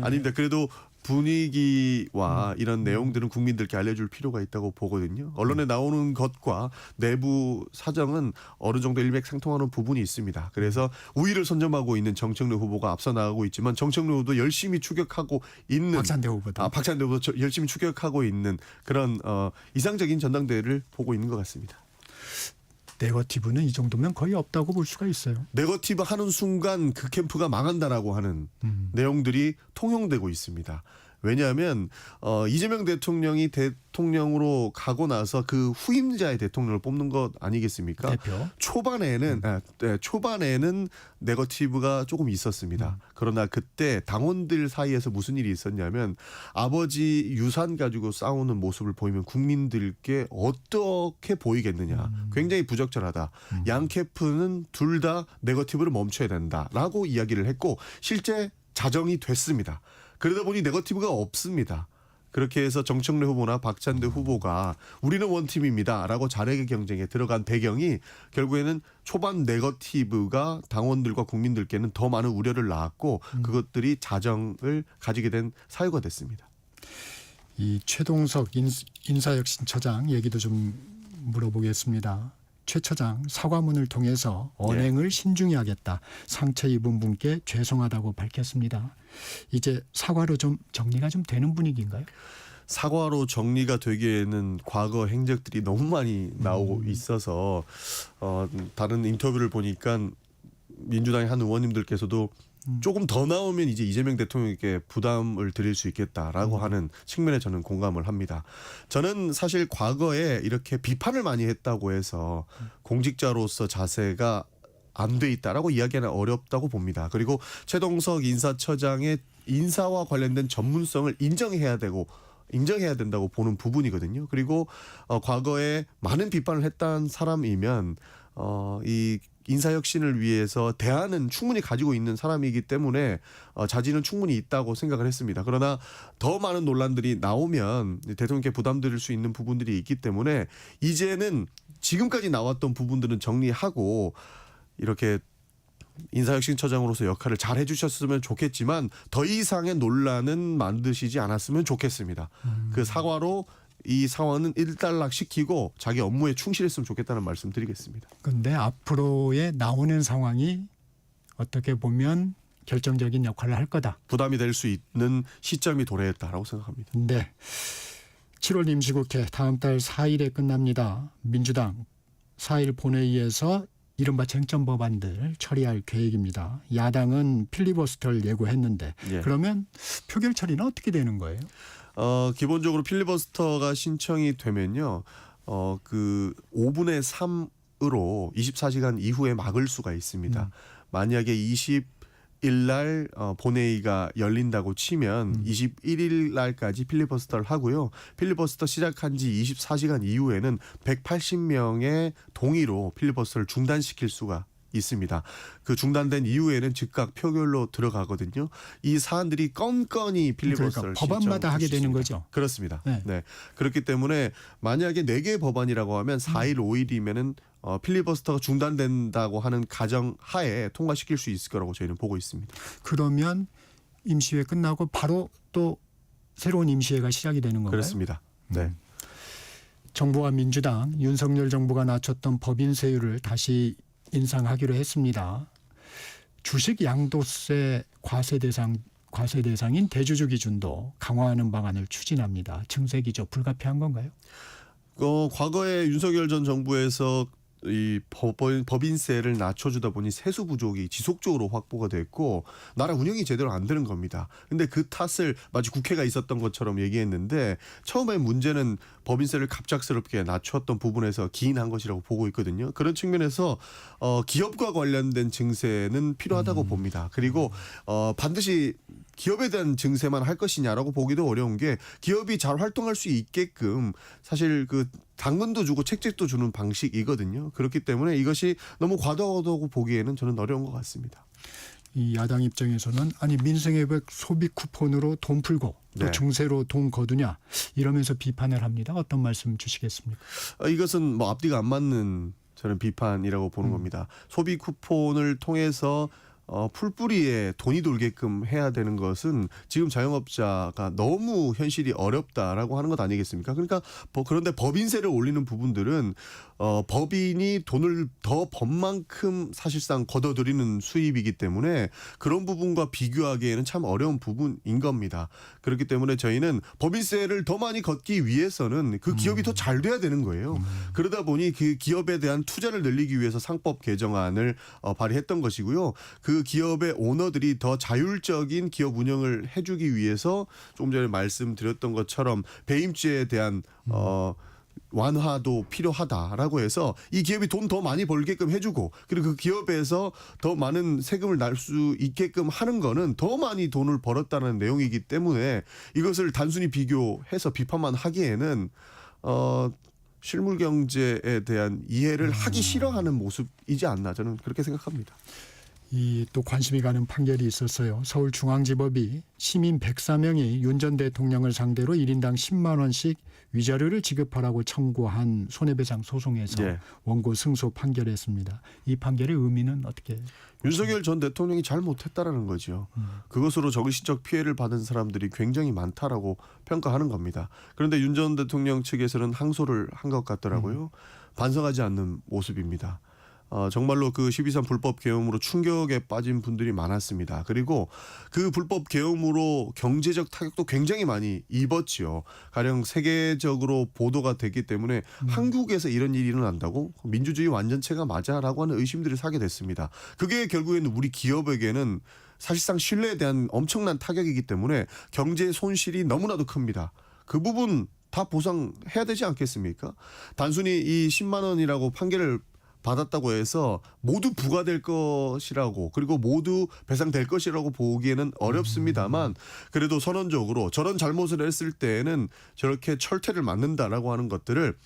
아닙니다. 그래도 분위기와 이런 내용들은 국민들께 알려줄 필요가 있다고 보거든요. 언론에 나오는 것과 내부 사정은 어느 정도 일맥상통하는 부분이 있습니다. 그래서 우위를 선점하고 있는 정청래 후보가 앞서 나가고 있지만 정청래 후보도 열심히 추격하고 있는 박찬대 후보도. 박찬대 후보도 열심히 추격하고 있는 그런 이상적인 전당대회를 보고 있는 것 같습니다. 네거티브는 이 정도면 거의 없다고 볼 수가 있어요. 네거티브 하는 순간 그 캠프가 망한다라고 하는 내용들이 통용되고 있습니다. 왜냐하면 이재명 대통령이 대통령으로 가고 나서 그 후임자의 대통령을 뽑는 것 아니겠습니까? 대표. 초반에는 네거티브가 조금 있었습니다. 그러나 그때 당원들 사이에서 무슨 일이 있었냐면 아버지 유산 가지고 싸우는 모습을 보이면 국민들께 어떻게 보이겠느냐. 굉장히 부적절하다. 양 캠프는 둘 다 네거티브를 멈춰야 된다라고 이야기를 했고 실제 자정이 됐습니다. 그러다 보니 네거티브가 없습니다. 그렇게 해서 정청래 후보나 박찬대 후보가 우리는 원팀입니다라고 자력의 경쟁에 들어간 배경이 결국에는 초반 네거티브가 당원들과 국민들께는 더 많은 우려를 낳았고 그것들이 자정을 가지게 된 사유가 됐습니다. 이 최동석 인사혁신처장 얘기도 좀 물어보겠습니다. 최 처장 사과문을 통해서 언행을 신중히 하겠다. 상처 입은 분께 죄송하다고 밝혔습니다. 이제 사과로 좀 정리가 좀 되는 분위기인가요? 사과로 정리가 되기에는 과거 행적들이 너무 많이 나오고 있어서 다른 인터뷰를 보니까 민주당의 한 의원님들께서도 조금 더 나오면 이제 이재명 대통령에게 부담을 드릴 수 있겠다라고 하는 측면에 저는 공감을 합니다. 저는 사실 과거에 이렇게 비판을 많이 했다고 해서 공직자로서 자세가 안 돼 있다라고 이야기하는 어렵다고 봅니다. 그리고 최동석 인사처장의 인사와 관련된 전문성을 인정해야 된다고 보는 부분이거든요. 그리고 과거에 많은 비판을 했던 사람이면 이 인사혁신을 위해서 대안은 충분히 가지고 있는 사람이기 때문에 자질은 충분히 있다고 생각을 했습니다. 그러나 더 많은 논란들이 나오면 대통령께 부담드릴 수 있는 부분들이 있기 때문에 이제는 지금까지 나왔던 부분들은 정리하고 이렇게 인사혁신처장으로서 역할을 잘 해주셨으면 좋겠지만 더 이상의 논란은 만드시지 않았으면 좋겠습니다. 그 사과로 이 상황은 일단락시키고 자기 업무에 충실했으면 좋겠다는 말씀 드리겠습니다. 그런데 앞으로의 나오는 상황이 어떻게 보면 결정적인 역할을 할 거다. 부담이 될 수 있는 시점이 도래했다라고 생각합니다. 네. 7월 임시국회 다음 달 4일에 끝납니다. 민주당 4일 본회의에서 이른바 쟁점 법안들 처리할 계획입니다. 야당은 필리버스터를 예고했는데 예. 그러면 표결 처리는 어떻게 되는 거예요? 기본적으로 필리버스터가 신청이 되면요. 그 5분의 3으로 24시간 이후에 막을 수가 있습니다. 만약에 20일 날 본회의가 열린다고 치면 21일 날까지 필리버스터를 하고요. 필리버스터 시작한 지 24시간 이후에는 180명의 동의로 필리버스터를 중단시킬 수가 있습니다. 그 중단된 이후에는 즉각 표결로 들어가거든요. 이 사안들이 건건이 필리버스터를 그러니까 법안마다 하게 되는 신청할 수 있습니다. 거죠. 그렇습니다. 네. 네. 그렇기 때문에 만약에 4개의 법안이라고 하면 4일, 5일이면은 필리버스터가 중단된다고 하는 가정 하에 통과시킬 수 있을 거라고 저희는 보고 있습니다. 그러면 임시회 끝나고 바로 또 새로운 임시회가 시작이 되는 건가요? 그렇습니다. 네. 정부와 민주당, 윤석열 정부가 낮췄던 법인세율을 다시 인상하기로 했습니다. 주식 양도세 과세 대상인 대주주 기준도 강화하는 방안을 추진합니다. 증세기조 불가피한 건가요? 과거에 윤석열 전 정부에서 이 법인세를 낮춰주다 보니 세수 부족이 지속적으로 확보가 됐고 나라 운영이 제대로 안 되는 겁니다. 근데 그 탓을 마치 국회가 있었던 것처럼 얘기했는데 처음에 문제는 법인세를 갑작스럽게 낮췄던 부분에서 기인한 것이라고 보고 있거든요. 그런 측면에서 기업과 관련된 증세는 필요하다고 봅니다. 그리고 반드시 기업에 대한 증세만 할 것이냐라고 보기도 어려운 게 기업이 잘 활동할 수 있게끔 사실 그 당근도 주고 책찍도 주는 방식이거든요. 그렇기 때문에 이것이 너무 과도하다고 보기에는 저는 어려운 것 같습니다. 이 야당 입장에서는 아니 민생회복 소비 쿠폰으로 돈 풀고 또 네. 증세로 돈 거두냐 이러면서 비판을 합니다. 어떤 말씀 주시겠습니까? 이것은 뭐 앞뒤가 안 맞는 저는 비판이라고 보는 겁니다. 소비 쿠폰을 통해서 풀뿌리에 돈이 돌게끔 해야 되는 것은 지금 자영업자가 너무 현실이 어렵다라고 하는 것 아니겠습니까? 그러니까 그런데 법인세를 올리는 부분들은 법인이 돈을 더 번 만큼 사실상 걷어들이는 수입이기 때문에 그런 부분과 비교하기에는 참 어려운 부분인 겁니다. 그렇기 때문에 저희는 법인세를 더 많이 걷기 위해서는 그 기업이 더 잘 돼야 되는 거예요. 그러다 보니 그 기업에 대한 투자를 늘리기 위해서 상법 개정안을 발의했던 것이고요. 그 기업의 오너들이 더 자율적인 기업 운영을 해주기 위해서 조금 전에 말씀드렸던 것처럼 배임죄에 대한 완화도 필요하다라고 해서 이 기업이 돈 더 많이 벌게끔 해주고 그리고 그 기업에서 더 많은 세금을 낼 수 있게끔 하는 거는 더 많이 돈을 벌었다는 내용이기 때문에 이것을 단순히 비교해서 비판만 하기에는 실물 경제에 대한 이해를 하기 싫어하는 모습이지 않나 저는 그렇게 생각합니다. 이 또 관심이 가는 판결이 있었어요. 서울중앙지법이 시민 104명이 윤 전 대통령을 상대로 1인당 10만 원씩 위자료를 지급하라고 청구한 손해배상 소송에서 예. 원고 승소 판결했습니다. 이 판결의 의미는 어떻게? 윤석열 전 대통령이 잘못했다라는 거죠. 그것으로 정신적 피해를 받은 사람들이 굉장히 많다라고 평가하는 겁니다. 그런데 윤 전 대통령 측에서는 항소를 한 것 같더라고요. 반성하지 않는 모습입니다. 정말로 그 12.3 불법 계엄으로 충격에 빠진 분들이 많았습니다. 그리고 그 불법 계엄으로 경제적 타격도 굉장히 많이 입었지요. 가령 세계적으로 보도가 됐기 때문에 한국에서 이런 일이 일어난다고 민주주의 완전체가 맞아라고 하는 의심들이 사게 됐습니다. 그게 결국에는 우리 기업에게는 사실상 신뢰에 대한 엄청난 타격이기 때문에 경제 손실이 너무나도 큽니다. 그 부분 다 보상해야 되지 않겠습니까? 단순히 이 10만 원이라고 판결을 받았다고 해서 모두 부과될 것이라고 그리고 모두 배상될 것이라고 보기에는 어렵습니다만 그래도 선언적으로 저런 잘못을 했을 때에는 저렇게 철퇴를 맞는다라고 하는 것들을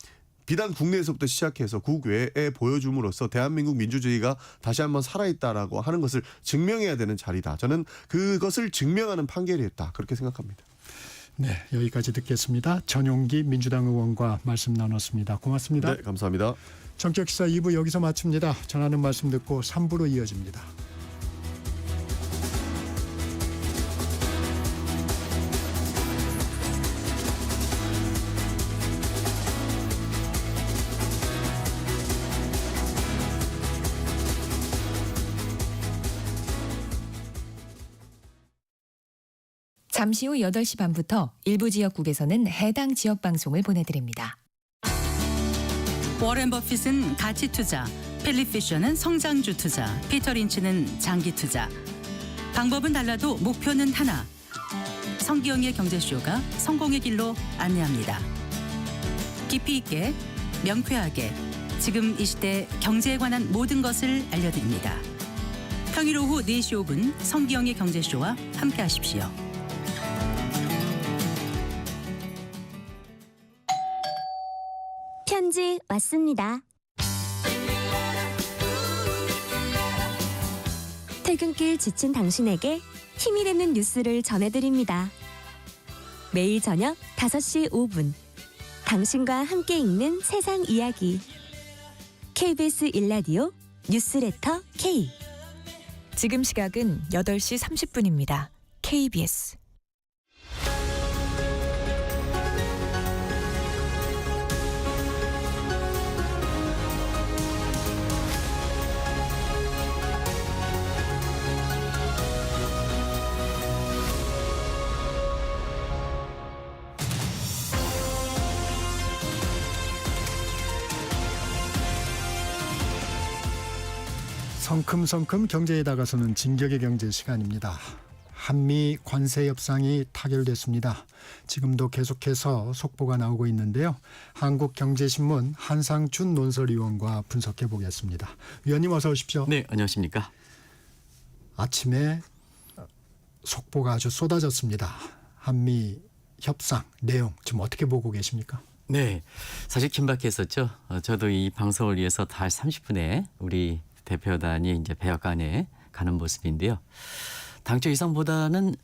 비단 국내에서부터 시작해서 국외에 보여줌으로써 대한민국 민주주의가 다시 한번 살아있다라고 하는 것을 증명해야 되는 자리다. 저는 그것을 증명하는 판결이었다. 그렇게 생각합니다. 네, 여기까지 듣겠습니다. 전용기 민주당 의원과 말씀 나눴습니다. 고맙습니다. 네, 감사합니다. 정책시사 2부 여기서 마칩니다. 전하는 말씀 듣고 3부로 이어집니다. 잠시 후 8시 반부터 일부 지역국에서는 해당 지역 방송을 보내드립니다. 워렌 버핏은 가치 투자, 필립 피셔는 성장주 투자, 피터 린치는 장기 투자. 방법은 달라도 목표는 하나. 성기영의 경제쇼가 성공의 길로 안내합니다. 깊이 있게, 명쾌하게, 지금 이 시대 경제에 관한 모든 것을 알려드립니다. 평일 오후 4시 5분 성기영의 경제쇼와 함께하십시오. 편지 왔습니다. 퇴근길 지친 당신에게 힘이 되는 뉴스를 전해드립니다. 매일 저녁 5시 5분 당신과 함께 읽는 세상 이야기 KBS 1라디오 뉴스레터 K. 지금 시각은 8시 30분입니다. KBS 성큼성큼 경제에 다가서는 진격의 경제 시간입니다. 한미 관세 협상이 타결됐습니다. 지금도 계속해서 속보가 나오고 있는데요. 한국경제신문 한상준 논설위원과 분석해 보겠습니다. 위원님 어서 오십시오. 네, 안녕하십니까. 아침에 속보가 아주 쏟아졌습니다. 한미 협상 내용 지금 어떻게 보고 계십니까? 네, 사실 긴박했었죠. 저도 이 방송을 위해서 달 30분에 우리 대표단이 이제 백악관에 가는 모습인데요. 당초 예상보다는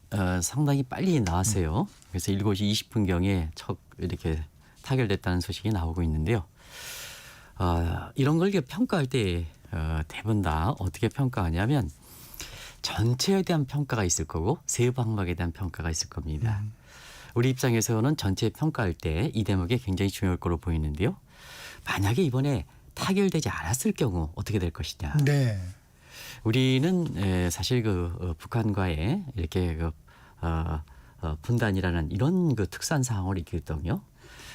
상당히 빨리 나왔어요. 그래서 7시 20분경에 첫 이렇게 타결됐다는 소식이 나오고 있는데요. 이런 걸 평가할 때 대부분 다 어떻게 평가하냐면 전체에 대한 평가가 있을 거고 세부 항목에 대한 평가가 있을 겁니다. 우리 입장에서는 전체 평가할 때 이 대목이 굉장히 중요할 거로 보이는데요. 만약에 이번에 타결되지 않았을 경우 어떻게 될 것이냐. 네. 우리는 사실 북한과의 이렇게 분단이라는 이런 특수한 상황을 있거든요.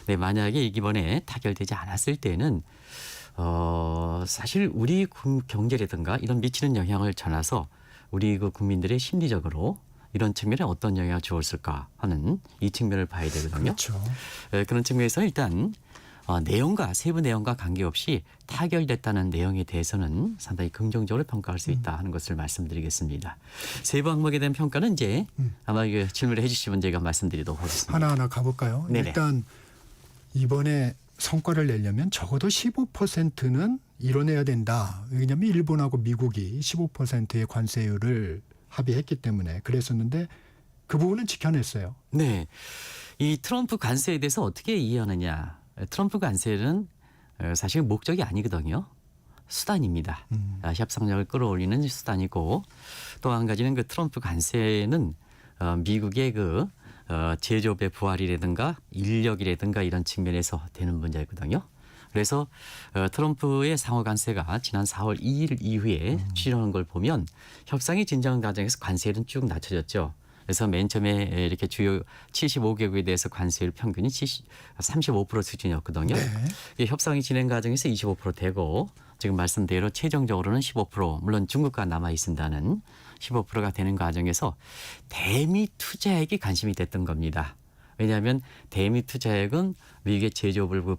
네, 만약에 이번에 타결되지 않았을 때는 사실 우리 경제라든가 이런 미치는 영향을 전해서 우리 국민들의 심리적으로 이런 측면에 어떤 영향을 주었을까 하는 이 측면을 봐야 되거든요. 그렇죠. 그런 측면에서 일단 내용과 세부 내용과 관계없이 타결됐다는 내용에 대해서는 상당히 긍정적으로 평가할 수 있다 하는 것을 말씀드리겠습니다. 세부 항목에 대한 평가는 이제 아마 질문을 해주시면 제가 말씀드리도록 하겠습니다. 하나하나 가볼까요? 네네. 일단 이번에 성과를 내려면 적어도 15%는 이뤄내야 된다. 왜냐하면 일본하고 미국이 15%의 관세율을 합의했기 때문에 그랬었는데 그 부분은 지켜냈어요. 네, 이 트럼프 관세에 대해서 어떻게 이해하느냐. 트럼프 관세는 사실 목적이 아니거든요. 수단입니다. 협상력을 끌어올리는 수단이고 또 한 가지는 트럼프 관세는 미국의 제조업의 부활이라든가 인력이라든가 이런 측면에서 되는 문제거든요. 그래서 트럼프의 상호 관세가 지난 4월 2일 이후에 추진하는 걸 보면 협상이 진정한 과정에서 관세율은 쭉 낮춰졌죠. 그래서 맨 처음에 이렇게 주요 75개국에 대해서 관세율 평균이 35% 수준이었거든요. 네. 협상이 진행 과정에서 25% 되고 지금 말씀대로 최종적으로는 15% 물론 중국과 남아 있습니다는 15%가 되는 과정에서 대미 투자액이 관심이 됐던 겁니다. 왜냐하면 대미 투자액은 미국의 제조업을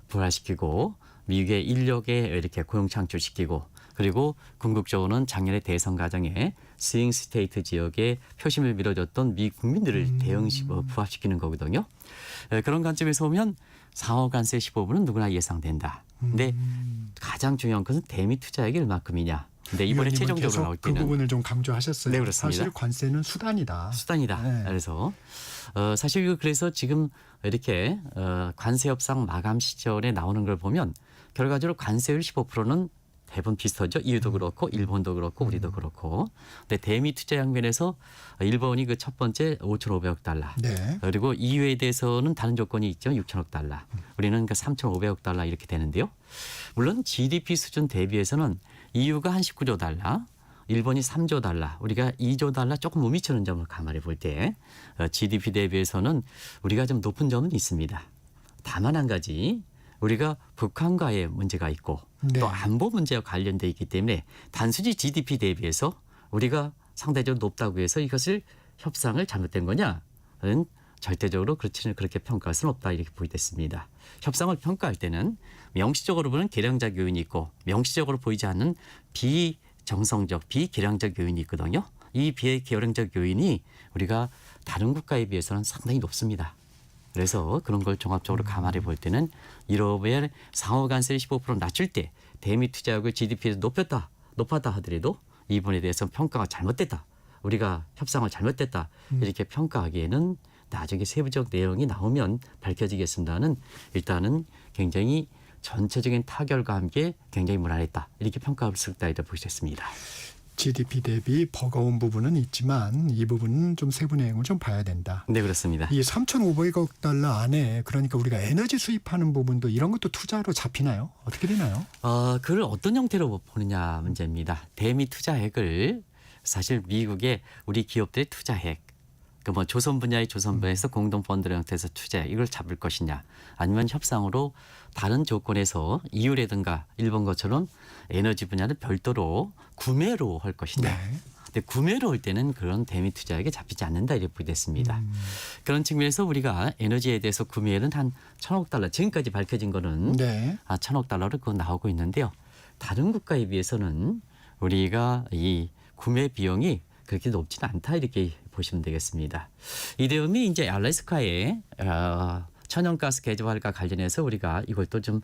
부활시키고 미국의 인력에 이렇게 고용 창출시키고 그리고 궁극적으로는 작년에 대선 과정에 스윙 스테이트 지역에 표심을 밀어줬던 미 국민들을 부합시키는 거거든요. 그런 관점에서 보면 상호 관세 15%는 누구나 예상된다. 근데 가장 중요한 것은 대미 투자액이 얼마큼이냐. 근데 이번에 최종적으로 나올 때는 그 부분을 좀 강조하셨어요. 네, 그렇습니다. 사실 관세는 수단이다. 수단이다. 네. 그래서 사실 그래서 지금 이렇게 관세 협상 마감 시절에 나오는 걸 보면 결과적으로 관세율 15%는 대부분 비슷하죠. EU도 그렇고 일본도 그렇고 우리도 그렇고. 근데 대미 투자 양면에서 일본이 첫 번째 5,500억 달러. 네. 그리고 EU에 대해서는 다른 조건이 있죠. 6천억 달러. 우리는 3,500억 달러 이렇게 되는데요. 물론 GDP 수준 대비해서는 EU가 한 19조 달러, 일본이 3조 달러, 우리가 2조 달러 조금 못 미치는 점을 감안해 볼 때 GDP 대비해서는 우리가 좀 높은 점은 있습니다. 다만 한 가지 우리가 북한과의 문제가 있고 네. 또 안보 문제와 관련돼 있기 때문에 단순히 GDP 대비해서 우리가 상대적으로 높다고 해서 이것을 협상을 잘못된 거냐는 절대적으로 그렇게 평가할 수는 없다 이렇게 보이겠습니다. 협상을 평가할 때는 명시적으로 보는 계량적 요인이 있고 명시적으로 보이지 않는 비정성적, 비계량적 요인이 있거든요. 이 비계량적 요인이 우리가 다른 국가에 비해서는 상당히 높습니다. 그래서 그런 걸 종합적으로 감안해 볼 때는 유럽의 상호 관세를 15% 낮출 때 대미 투자액을 GDP에서 높았다 하더라도 이번에 대해서 평가가 잘못됐다. 우리가 협상을 잘못됐다. 이렇게 평가하기에는 나중에 세부적 내용이 나오면 밝혀지겠습니다는 일단은 굉장히 전체적인 타결과 함께 굉장히 무난했다. 이렇게 평가할 수 있다 이렇게 보셨습니다. GDP 대비 버거운 부분은 있지만 이 부분은 좀 세부 내용을 좀 봐야 된다. 네, 그렇습니다. 이 3,500억 달러 안에 그러니까 우리가 에너지 수입하는 부분도 이런 것도 투자로 잡히나요? 어떻게 되나요? 그걸 어떤 형태로 보느냐 문제입니다. 대미 투자액을 사실 미국의 우리 기업들의 투자액, 그 뭐 조선 분야의 조선 분야에서 공동 펀드 형태에서 투자액 이걸 잡을 것이냐, 아니면 협상으로 다른 조건에서 EU라든가 일본 것처럼 에너지 분야는 별도로 구매로 할 것이냐. 근데 구매로 할 때는 그런 대미 투자액에 잡히지 않는다 이렇게 보겠습니다. 그런 측면에서 우리가 에너지에 대해서 구매에는 한 1,000억 달러 지금까지 밝혀진 거는 1,000억 달러로 그거 나오고 있는데요. 다른 국가에 비해서는 우리가 이 구매 비용이 그렇게 높지는 않다 이렇게 보시면 되겠습니다. 이 내용이 이제 알래스카의 천연가스 개발과 관련해서 우리가 이것도 좀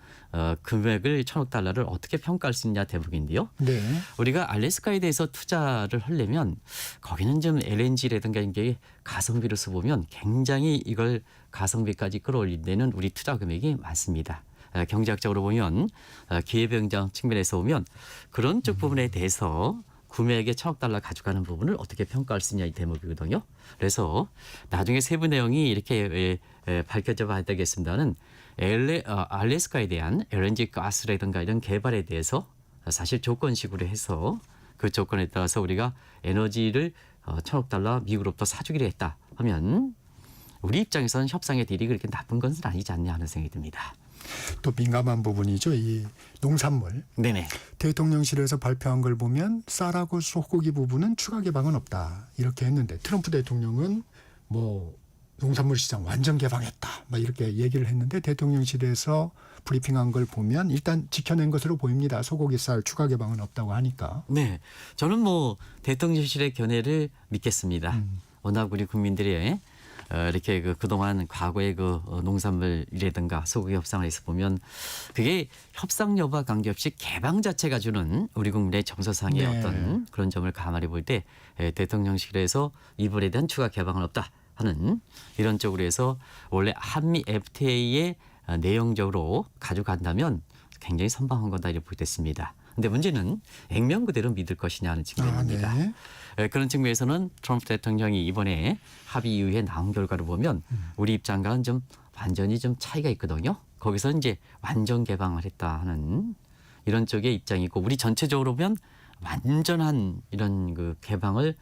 금액을 1,000억 달러를 어떻게 평가할 수 있냐 대목인데요. 네. 우리가 알래스카에 대해서 투자를 하려면 거기는 좀 LNG라든가 이게 가성비로서 보면 굉장히 이걸 가성비까지 끌어올린 데는 우리 투자 금액이 많습니다. 경제학적으로 보면 기회변경 측면에서 보면 그런 쪽 부분에 대해서 구매액의 1,000억 달러 가져가는 부분을 어떻게 평가할 수 있냐 이 대목이거든요. 그래서 나중에 세부 내용이 이렇게 밝혀져 봐야 되겠습니다는 알래스카에 대한 LNG 가스라든가 이런 개발에 대해서 사실 조건식으로 해서 그 조건에 따라서 우리가 에너지를 1,000억 달러 미국으로부터 사주기로 했다 하면 우리 입장에서는 협상의 딜이 그렇게 나쁜 것은 아니지 않냐 하는 생각이 듭니다. 또 민감한 부분이죠. 이 농산물. 네네. 대통령실에서 발표한 걸 보면 쌀하고 소고기 부분은 추가 개방은 없다. 이렇게 했는데 트럼프 대통령은 뭐 농산물 시장 완전 개방했다. 막 이렇게 얘기를 했는데 대통령실에서 브리핑한 걸 보면 일단 지켜낸 것으로 보입니다. 소고기 쌀 추가 개방은 없다고 하니까. 네. 저는 뭐 대통령실의 견해를 믿겠습니다. 워낙 우리 국민들이 이렇게 그동안 과거의 농산물이라든가 소고기 협상에서 보면 그게 협상 여부와 관계없이 개방 자체가 주는 우리 국민의 정서상의 어떤 그런 점을 감안해 볼 때 대통령실에서 이번에 대한 추가 개방은 없다 하는 이런 쪽으로 해서 원래 한미 FTA의 내용적으로 가져간다면 굉장히 선방한 거다 이렇게 보겠습니다. 근데 문제는 액면 그대로 믿을 것이냐 하는 측면입니다. 그런 측면에서는 트럼프 대통령이 이번에 합의 이후에 나온 결과를 보면 우리 입장과는 좀 완전히 좀 차이가 있거든요. 거기서 이제 완전 개방을 했다 하는 이런 쪽의 입장이고 우리 전체적으로 보면 완전한 이런 개방을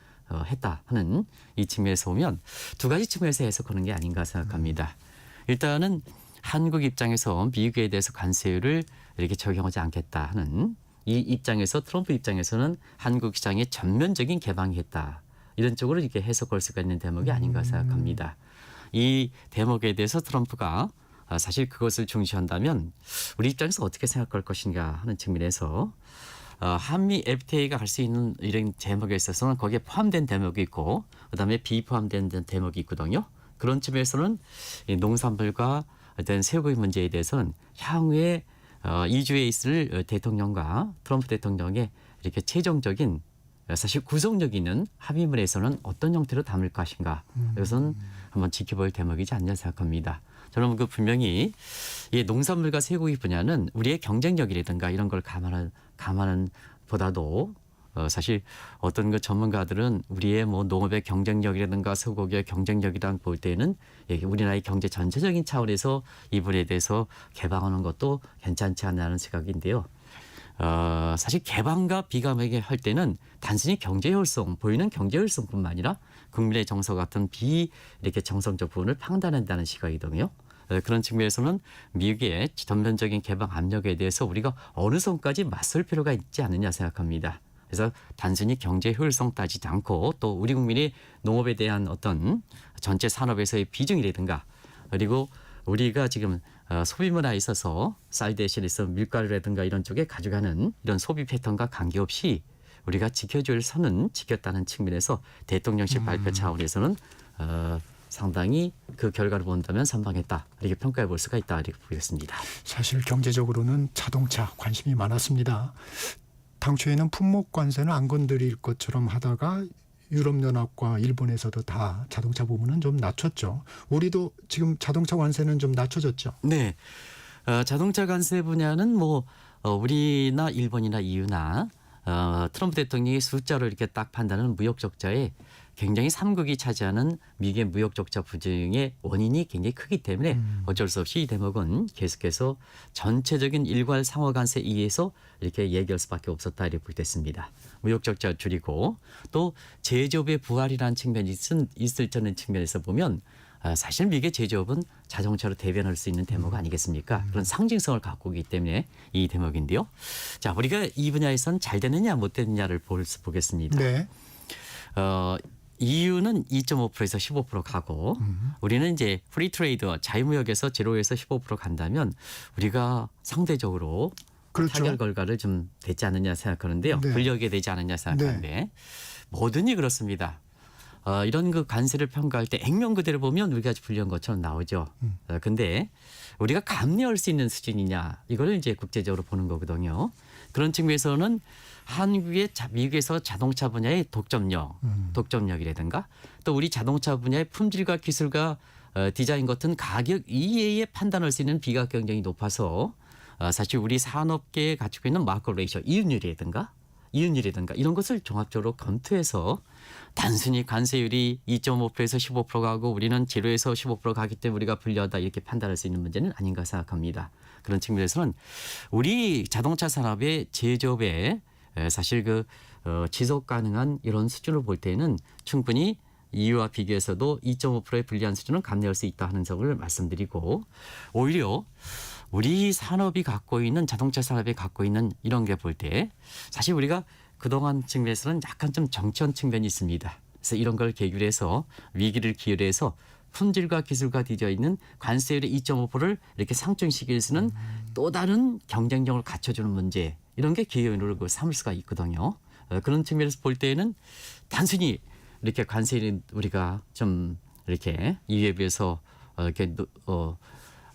했다 하는 이 측면에서 보면 두 가지 측면에서 해석하는 게 아닌가 생각합니다. 일단은 한국 입장에서 미국에 대해서 관세율을 이렇게 적용하지 않겠다 하는 이 입장에서 트럼프 입장에서는 한국 시장의 전면적인 개방이 했다. 이런 쪽으로 이렇게 해석할 수가 있는 대목이 아닌가 생각합니다. 이 대목에 대해서 트럼프가 사실 그것을 중시한다면 우리 입장에서 어떻게 생각할 것인가 하는 측면에서 한미 FTA가 갈 수 있는 이런 대목에 있어서는 거기에 포함된 대목이 있고 그다음에 비포함된 대목이 있거든요. 그런 측면에서는 이 농산물과 어떤 새우고기 문제에 대해서는 향후에 이주에 있을 대통령과 트럼프 대통령의 이렇게 최종적인 사실 구속력 있는 합의문에서는 어떤 형태로 담을 것인가 이것은 한번 지켜볼 대목이지 않냐 생각합니다. 저는 분명히 이 농산물과 쇠고기 분야는 우리의 경쟁력이라든가 이런 걸 감안은 보다도 사실 어떤 전문가들은 우리의 뭐 농업의 경쟁력이라든가 소고기의 경쟁력이랑 볼 때는 우리나라의 경제 전체적인 차원에서 이분에 대해서 개방하는 것도 괜찮지 않나는 생각인데요. 사실 개방과 비감하게 할 때는 단순히 경제 효율성, 보이는 경제 효율성뿐만 아니라 국민의 정서 같은 이렇게 정성적 부분을 판단한다는 시각이거든요. 그런 측면에서는 미국의 전면적인 개방 압력에 대해서 우리가 어느 선까지 맞설 필요가 있지 않느냐 생각합니다. 그래서 단순히 경제 효율성 따지지 않고 또 우리 국민이 농업에 대한 어떤 전체 산업에서의 비중이라든가 그리고 우리가 지금 소비 문화에 있어서 쌀 대신해서 밀가루라든가 이런 쪽에 가져가는 이런 소비 패턴과 관계없이 우리가 지켜줄 선은 지켰다는 측면에서 대통령실 발표 차원에서는 상당히 그 결과를 본다면 선방했다 이렇게 평가해 볼 수가 있다 이렇게 보겠습니다. 사실 경제적으로는 자동차 관심이 많았습니다. 당초에는 품목 관세는 안 건드릴 것처럼 하다가 유럽연합과 일본에서도 다 자동차 부분은 좀 낮췄죠. 우리도 지금 자동차 관세는 좀 낮춰졌죠. 네, 자동차 관세 분야는 뭐 우리나 일본이나 EU나 트럼프 대통령이 숫자로 이렇게 딱 판단하는 무역 적자에 굉장히 3국이 차지하는 미국의 무역 적자 부증의 원인이 굉장히 크기 때문에 어쩔 수 없이 이 대목은 계속해서 전체적인 일괄 상호 관세 이에서 이렇게 얘기할 수밖에 없었다 이렇게 보겠습니다. 무역 적자 줄이고 또 제조업의 부활이라는 측면이 있을 저는 측면에서 보면 사실 미국의 제조업은 자동차로 대변할 수 있는 대목 아니겠습니까? 그런 상징성을 갖고 있기 때문에 이 대목인데요. 자, 우리가 이 분야에선 잘 되느냐 못 되느냐를 보겠습니다. 네. EU는 2.5%에서 15% 가고 우리는 이제 프리 트레이드 자유무역에서 제로에서 15% 간다면 우리가 상대적으로 그렇죠. 타결 결과를 좀 되지 않느냐 생각하는데요. 네. 불리하게 되지 않느냐 생각하는데 네. 뭐든지 그렇습니다. 이런 그 관세를 평가할 때 액면 그대로 보면 우리가 불리한 것처럼 나오죠. 근데 우리가 감내할 수 있는 수준이냐 이걸 이제 국제적으로 보는 거거든요. 그런 측면에서는 한국의 미국에서 자동차 분야의 독점력이라든가 또 우리 자동차 분야의 품질과 기술과 디자인 같은 가격 이외에 판단할 수 있는 비가격 경쟁이 높아서 사실 우리 산업계에 갖추고 있는 마켓 레이셔 이윤율이라든가 이런 것을 종합적으로 검토해서 단순히 관세율이 2.5%에서 15% 가고 우리는 제로에서 15% 가기 때문에 우리가 불리하다 이렇게 판단할 수 있는 문제는 아닌가 생각합니다. 그런 측면에서는 우리 자동차 산업의 제조업에 사실 그 지속 가능한 이런 수준을 볼 때는 충분히 EU와 비교해서도 2.5%의 불리한 수준은 감내할 수 있다 하는 점을 말씀드리고 오히려 우리 산업이 갖고 있는 자동차 산업이 갖고 있는 이런 게 볼 때 사실 우리가 그동안 측면에서는 약간 좀 정치원 측면이 있습니다. 그래서 이런 걸 계기로 해서 위기를 기회로 해서 품질과 기술과 디자인은 관세율의 2.5%를 이렇게 상충시킬 수는 또 다른 경쟁력을 갖춰주는 문제 이런 게 기회 요인으로 삼을 수가 있거든요. 그런 측면에서 볼 때에는 단순히 이렇게 관세를 우리가 좀 이렇게 이에 비해서 이렇게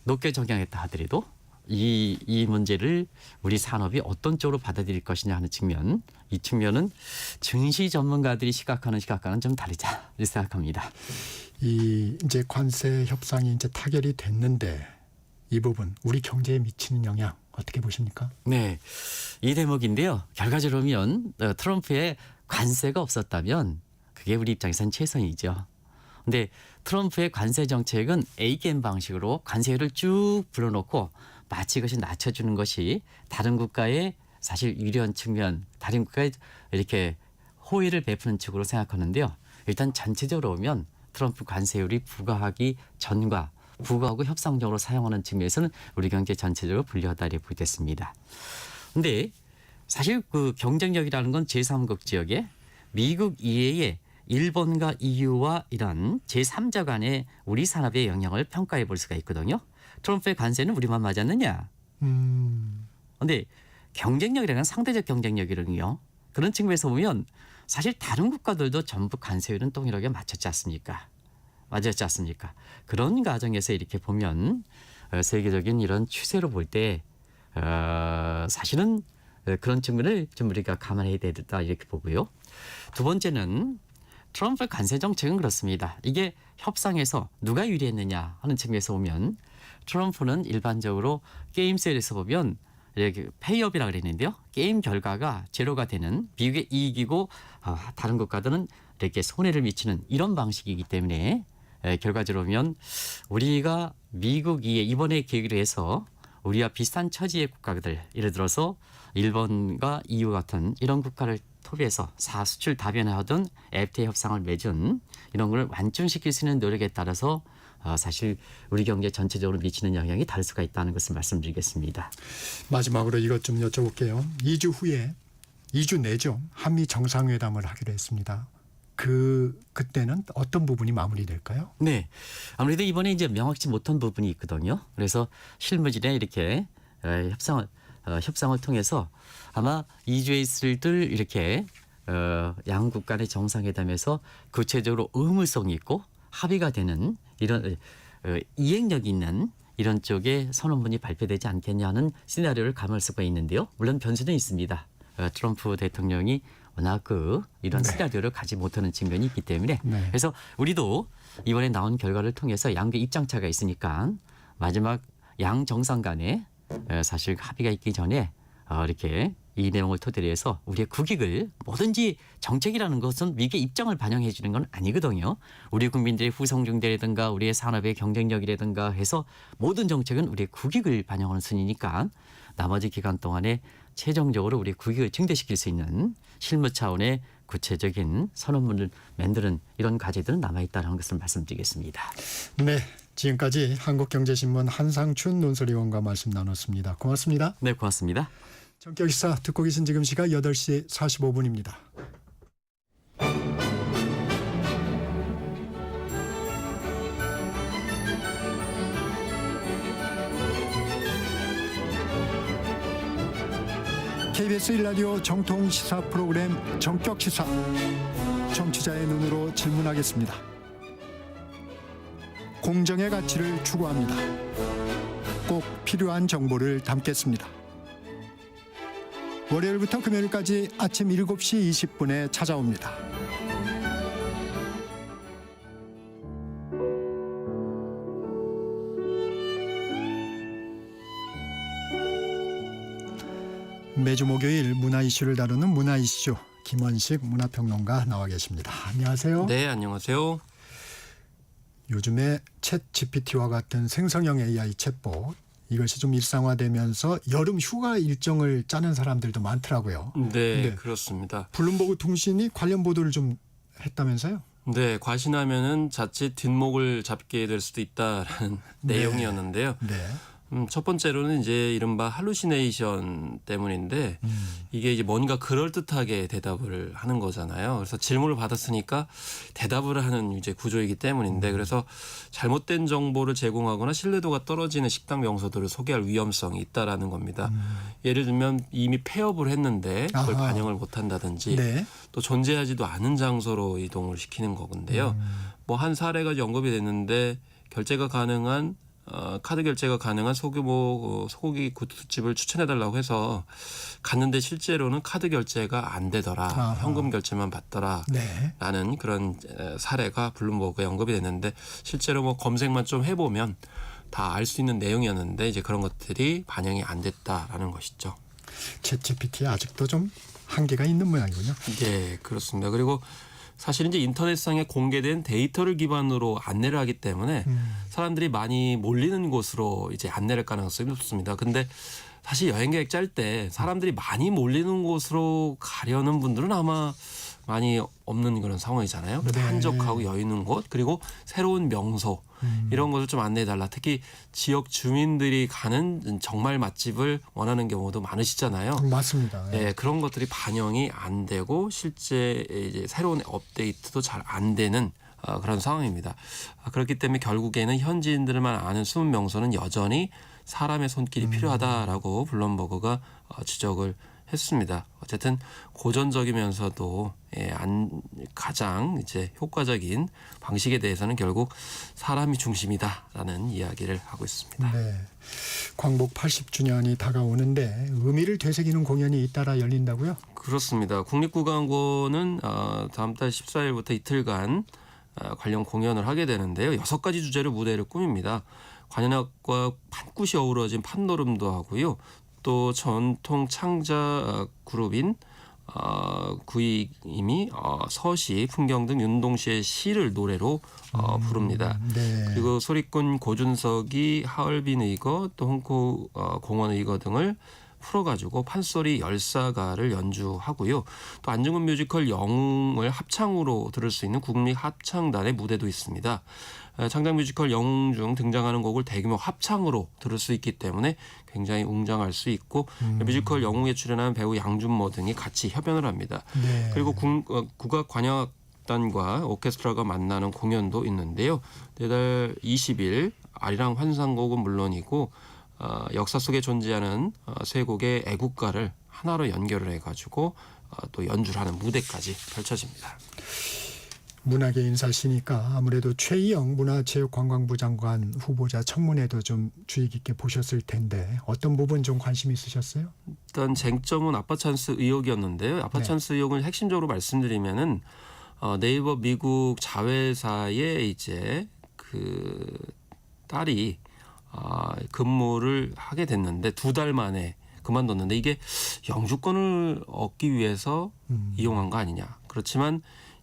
높게 적용했다 하더라도 이 문제를 우리 산업이 어떤 쪽으로 받아들일 것이냐 하는 측면, 이 측면은 증시 전문가들이 시각하는 시각과는 좀 다르자 이렇게 생각합니다. 이 이제 관세 협상이 이제 타결이 됐는데 이 부분 우리 경제에 미치는 영향 어떻게 보십니까? 네, 이 대목인데요. 결과적으로 보면 트럼프의 관세가 없었다면 그게 우리 입장에서는 최선이죠. 근데 트럼프의 관세 정책은 A겜 방식으로 관세율을 쭉 불어놓고 마치 이것이 낮춰주는 것이 다른 국가의 사실 유리한 측면, 다른 국가에 이렇게 호의를 베푸는 측으로 생각하는데요. 일단 전체적으로 보면 트럼프 관세율이 부과하기 전과 부과하고 협상적으로 사용하는 측면에서는 우리 경제 전체적으로 불리하다 이렇게 보겠습니다. 그런데 사실 그 경쟁력이라는 건 제3국 지역에 미국 이외에 일본과 EU와 이런 제3자 간의 우리 산업의 영향을 평가해 볼 수가 있거든요. 트럼프의 관세는 우리만 맞았느냐? 그런데 경쟁력이라는 건 상대적 경쟁력이거든요. 그런 측면에서 보면 사실 다른 국가들도 전부 관세율은 동일하게 맞췄지 않습니까? 그런 과정에서 이렇게 보면 세계적인 이런 추세로 볼 때 사실은 그런 측면을 좀 우리가 감안해야 되겠다 이렇게 보고요. 두 번째는 트럼프 관세 정책은 그렇습니다. 이게 협상에서 누가 유리했느냐 하는 측면에서 보면 트럼프는 일반적으로 게임셀에서 보면 이렇게 페이업이라고 그랬는데요. 게임 결과가 제로가 되는 미국의 이익이고 다른 국가들은 이렇게 손해를 미치는 이런 방식이기 때문에 결과적으로 보면 우리가 미국 이번에 계기로 해서 우리와 비슷한 처지의 국가들 예를 들어서 일본과 EU 같은 이런 국가를 토비해서 수출 다변화하던 FTA 협상을 맺은 이런 걸 완충시킬 수 있는 노력에 따라서 사실 우리 경제 전체적으로 미치는 영향이 다를 수가 있다는 것을 말씀드리겠습니다. 마지막으로 이것 좀 여쭤볼게요. 2주 후에 2주 내죠. 한미 정상회담을 하기로 했습니다. 그때는 어떤 부분이 마무리될까요? 네, 아무래도 이번에 이제 명확치 못한 부분이 있거든요. 그래서 실무진에 이렇게 협상을 통해서 아마 2주에 있을들 이렇게 양국 간의 정상회담에서 구체적으로 의무성이 있고 합의가 되는 이런 이행력 있는 이런 쪽의 선언문이 발표되지 않겠냐는 시나리오를 감을 수가 있는데요. 물론 변수는 있습니다. 트럼프 대통령이 워낙 이런 시나리오를 가지 못하는 측면이 있기 때문에 그래서 우리도 이번에 나온 결과를 통해서 양국 입장차가 있으니까 마지막 양 정상 간에 사실 합의가 있기 전에 이렇게 이 내용을 토대로 해서 우리의 국익을 뭐든지 정책이라는 것은 미국의 입장을 반영해 주는 건 아니거든요. 우리 국민들의 후성중대라든가 우리의 산업의 경쟁력이라든가 해서 모든 정책은 우리의 국익을 반영하는 순이니까 나머지 기간 동안에 최종적으로 우리 국익을 증대시킬 수 있는 실무 차원의 구체적인 선언문을 만드는 이런 과제들은 남아있다는 것을 말씀드리겠습니다. 네, 지금까지 한국경제신문 한상춘 논설위원과 말씀 나눴습니다. 고맙습니다. 네, 고맙습니다. 전격시사 듣고 계신 지금 시각 8시 45분입니다. KBS 1라디오 정통 시사 프로그램 전격시사. 청취자의 눈으로 질문하겠습니다. 공정의 가치를 추구합니다. 꼭 필요한 정보를 담겠습니다. 월요일부터 금요일까지 아침 7시 20분에 찾아옵니다. 매주 목요일 문화 이슈를 다루는 문화 이슈 김원식 문화평론가 나와 계십니다. 안녕하세요. 네, 안녕하세요. 요즘에 챗 GPT와 같은 생성형 AI 챗봇 이것이 좀 일상화되면서 여름 휴가 일정을 짜는 사람들도 많더라고요. 네, 그렇습니다. 블룸버그 통신이 관련 보도를 좀 했다면서요? 네, 과신하면은 자칫 뒷목을 잡게 될 수도 있다라는 내용이었는데요. 네. 첫 번째로는 이제 이른바 할루시네이션 때문인데 이게 이제 뭔가 그럴듯하게 대답을 하는 거잖아요. 그래서 질문을 받았으니까 대답을 하는 이제 구조이기 때문인데 그래서 잘못된 정보를 제공하거나 신뢰도가 떨어지는 식당 명소들을 소개할 위험성이 있다라는 겁니다. 예를 들면 이미 폐업을 했는데 그걸 반영을 못 한다든지 또 존재하지도 않은 장소로 이동을 시키는 거건데요. 뭐 한 사례가 언급이 됐는데 결제가 가능한 카드 결제가 가능한 소규모 소고기 굿즈집을 추천해달라고 해서 갔는데 실제로는 카드 결제가 안 되더라. 현금 결제만 받더라. 라는 그런 사례가 블룸버그에 언급이 됐는데 실제로 뭐 검색만 좀 해보면 다 알 수 있는 내용이었는데 이제 그런 것들이 반영이 안 됐다라는 것이죠. 챗GPT에 아직도 좀 한계가 있는 모양이군요. 네, 그렇습니다. 그리고 사실 이제 인터넷상에 공개된 데이터를 기반으로 안내를 하기 때문에 사람들이 많이 몰리는 곳으로 이제 안내를 가능성이 높습니다. 근데 사실 여행 계획 짤 때 사람들이 많이 몰리는 곳으로 가려는 분들은 아마 많이 없는 그런 상황이잖아요. 한적하고 여유 있는 곳 그리고 새로운 명소 이런 것을 좀 안내해달라. 특히 지역 주민들이 가는 정말 맛집을 원하는 경우도 많으시잖아요. 맞습니다. 네, 그런 것들이 반영이 안 되고 실제 이제 새로운 업데이트도 잘 안 되는 그런 상황입니다. 그렇기 때문에 결국에는 현지인들만 아는 숨은 명소는 여전히 사람의 손길이 필요하다라고 블룸버그가 지적을 했습니다. 어쨌든 고전적이면서도 가장 이제 효과적인 방식에 대해서는 결국 사람이 중심이다라는 이야기를 하고 있습니다. 네, 광복 80주년이 다가오는데 의미를 되새기는 공연이 잇따라 열린다고요? 그렇습니다. 국립국악원은 다음 달 14일부터 이틀간 관련 공연을 하게 되는데요. 6가지 주제로 무대를 꾸밉니다. 관현악과 판굿이 어우러진 판노름도 하고요. 또 전통 창자 그룹인 구이임이 서시, 풍경 등 윤동시의 시를 노래로 부릅니다. 그리고 소리꾼 고준석이 하얼빈 의거 또 홍콩 공원 의거 등을 풀어가지고 판소리 열사가를 연주하고요. 또 안중근 뮤지컬 영웅을 합창으로 들을 수 있는 국립합창단의 무대도 있습니다. 창작 뮤지컬 영웅 중 등장하는 곡을 대규모 합창으로 들을 수 있기 때문에 굉장히 웅장할 수 있고 뮤지컬 영웅에 출연한 배우 양준모 등이 같이 협연을 합니다. 네. 그리고 국악 관현악단과 오케스트라가 만나는 공연도 있는데요. 내달 20일 아리랑 환상곡은 물론이고 역사 속에 존재하는 세 곡의 애국가를 하나로 연결을 해가지고 또 연주를 하는 무대까지 펼쳐집니다. 문학의 인사시니까 아무래도 최희영 문화체육관광부 장관 후보자 청문회도 좀 주의 깊게 보셨을 텐데 어떤 부분 좀 관심 있으셨어요? 일단 쟁점은 아빠찬스 의혹이었는데요. 아빠찬스 의혹을 핵심적으로 말씀드리면은 네이버 미국 자회사에 이제 그 딸이 근무를 하게 됐는데 2달 만에 그만뒀는데 이게 영주권을 얻기 위해서 이용한 거 아니냐. 그렇지만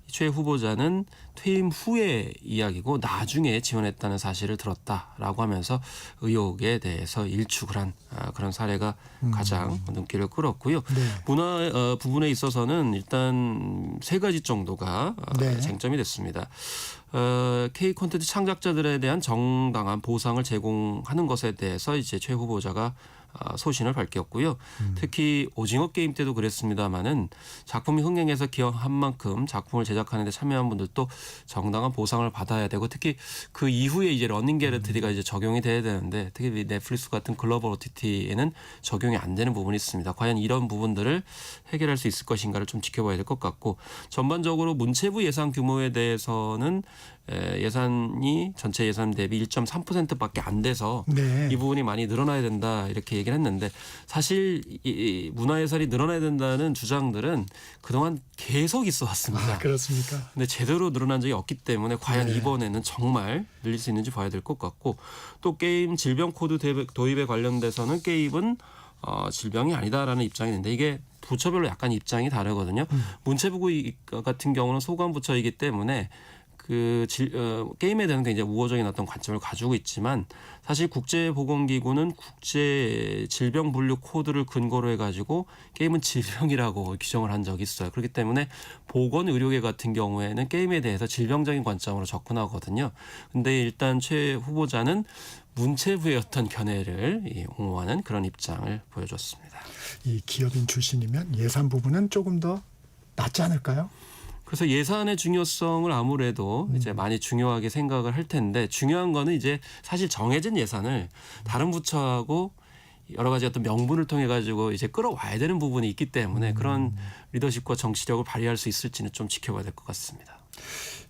최 후보자는 퇴임 후의 이야기고 나중에 지원했다는 사실을 들었다라고 하면서 의혹에 대해서 일축을 한 그런 사례가 가장 눈길을 끌었고요. 네. 문화 부분에 있어서는 일단 3가지 정도가 네. 쟁점이 됐습니다. K 콘텐츠 창작자들에 대한 정당한 보상을 제공하는 것에 대해서 이제 최 후보자가 소신을 밝혔고요. 특히 오징어 게임 때도 그랬습니다마는 작품이 흥행해서 기여한 만큼 작품을 제작하는 데 참여한 분들도 정당한 보상을 받아야 되고 특히 그 이후에 이제 러닝 게러티가 이제 적용이 돼야 되는데 특히 넷플릭스 같은 글로벌 OTT에는 적용이 안 되는 부분이 있습니다. 과연 이런 부분들을 해결할 수 있을 것인가를 좀 지켜봐야 될 것 같고 전반적으로 문체부 예산 규모에 대해서는 예산이 전체 예산 대비 1.3%밖에 안 돼서 네. 이 부분이 많이 늘어나야 된다 이렇게 얘기를 했는데 사실 이 문화예산이 늘어나야 된다는 주장들은 그동안 계속 있어 왔습니다. 그렇습니까? 근데 제대로 늘어난 적이 없기 때문에 과연 네. 이번에는 정말 늘릴 수 있는지 봐야 될 것 같고 또 게임 질병 코드 도입에 관련돼서는 게임은 질병이 아니다라는 입장이 있는데 이게 부처별로 약간 입장이 다르거든요. 문체부 같은 경우는 소관부처이기 때문에 게임에 대한 굉장히 우호적인 어떤 관점을 가지고 있지만 사실 국제보건기구는 국제질병분류 코드를 근거로 해가지고 게임은 질병이라고 규정을 한 적이 있어요. 그렇기 때문에 보건의료계 같은 경우에는 게임에 대해서 질병적인 관점으로 접근하거든요. 근데 일단 최 후보자는 문체부의 어떤 견해를 옹호하는 그런 입장을 보여줬습니다. 이 기업인 출신이면 예산 부분은 조금 더 낫지 않을까요? 그래서 예산의 중요성을 아무래도 이제 많이 중요하게 생각을 할 텐데 중요한 거는 이제 사실 정해진 예산을 다른 부처하고 여러 가지 어떤 명분을 통해 가지고 이제 끌어와야 되는 부분이 있기 때문에 그런 리더십과 정치력을 발휘할 수 있을지는 좀 지켜봐야 될 것 같습니다.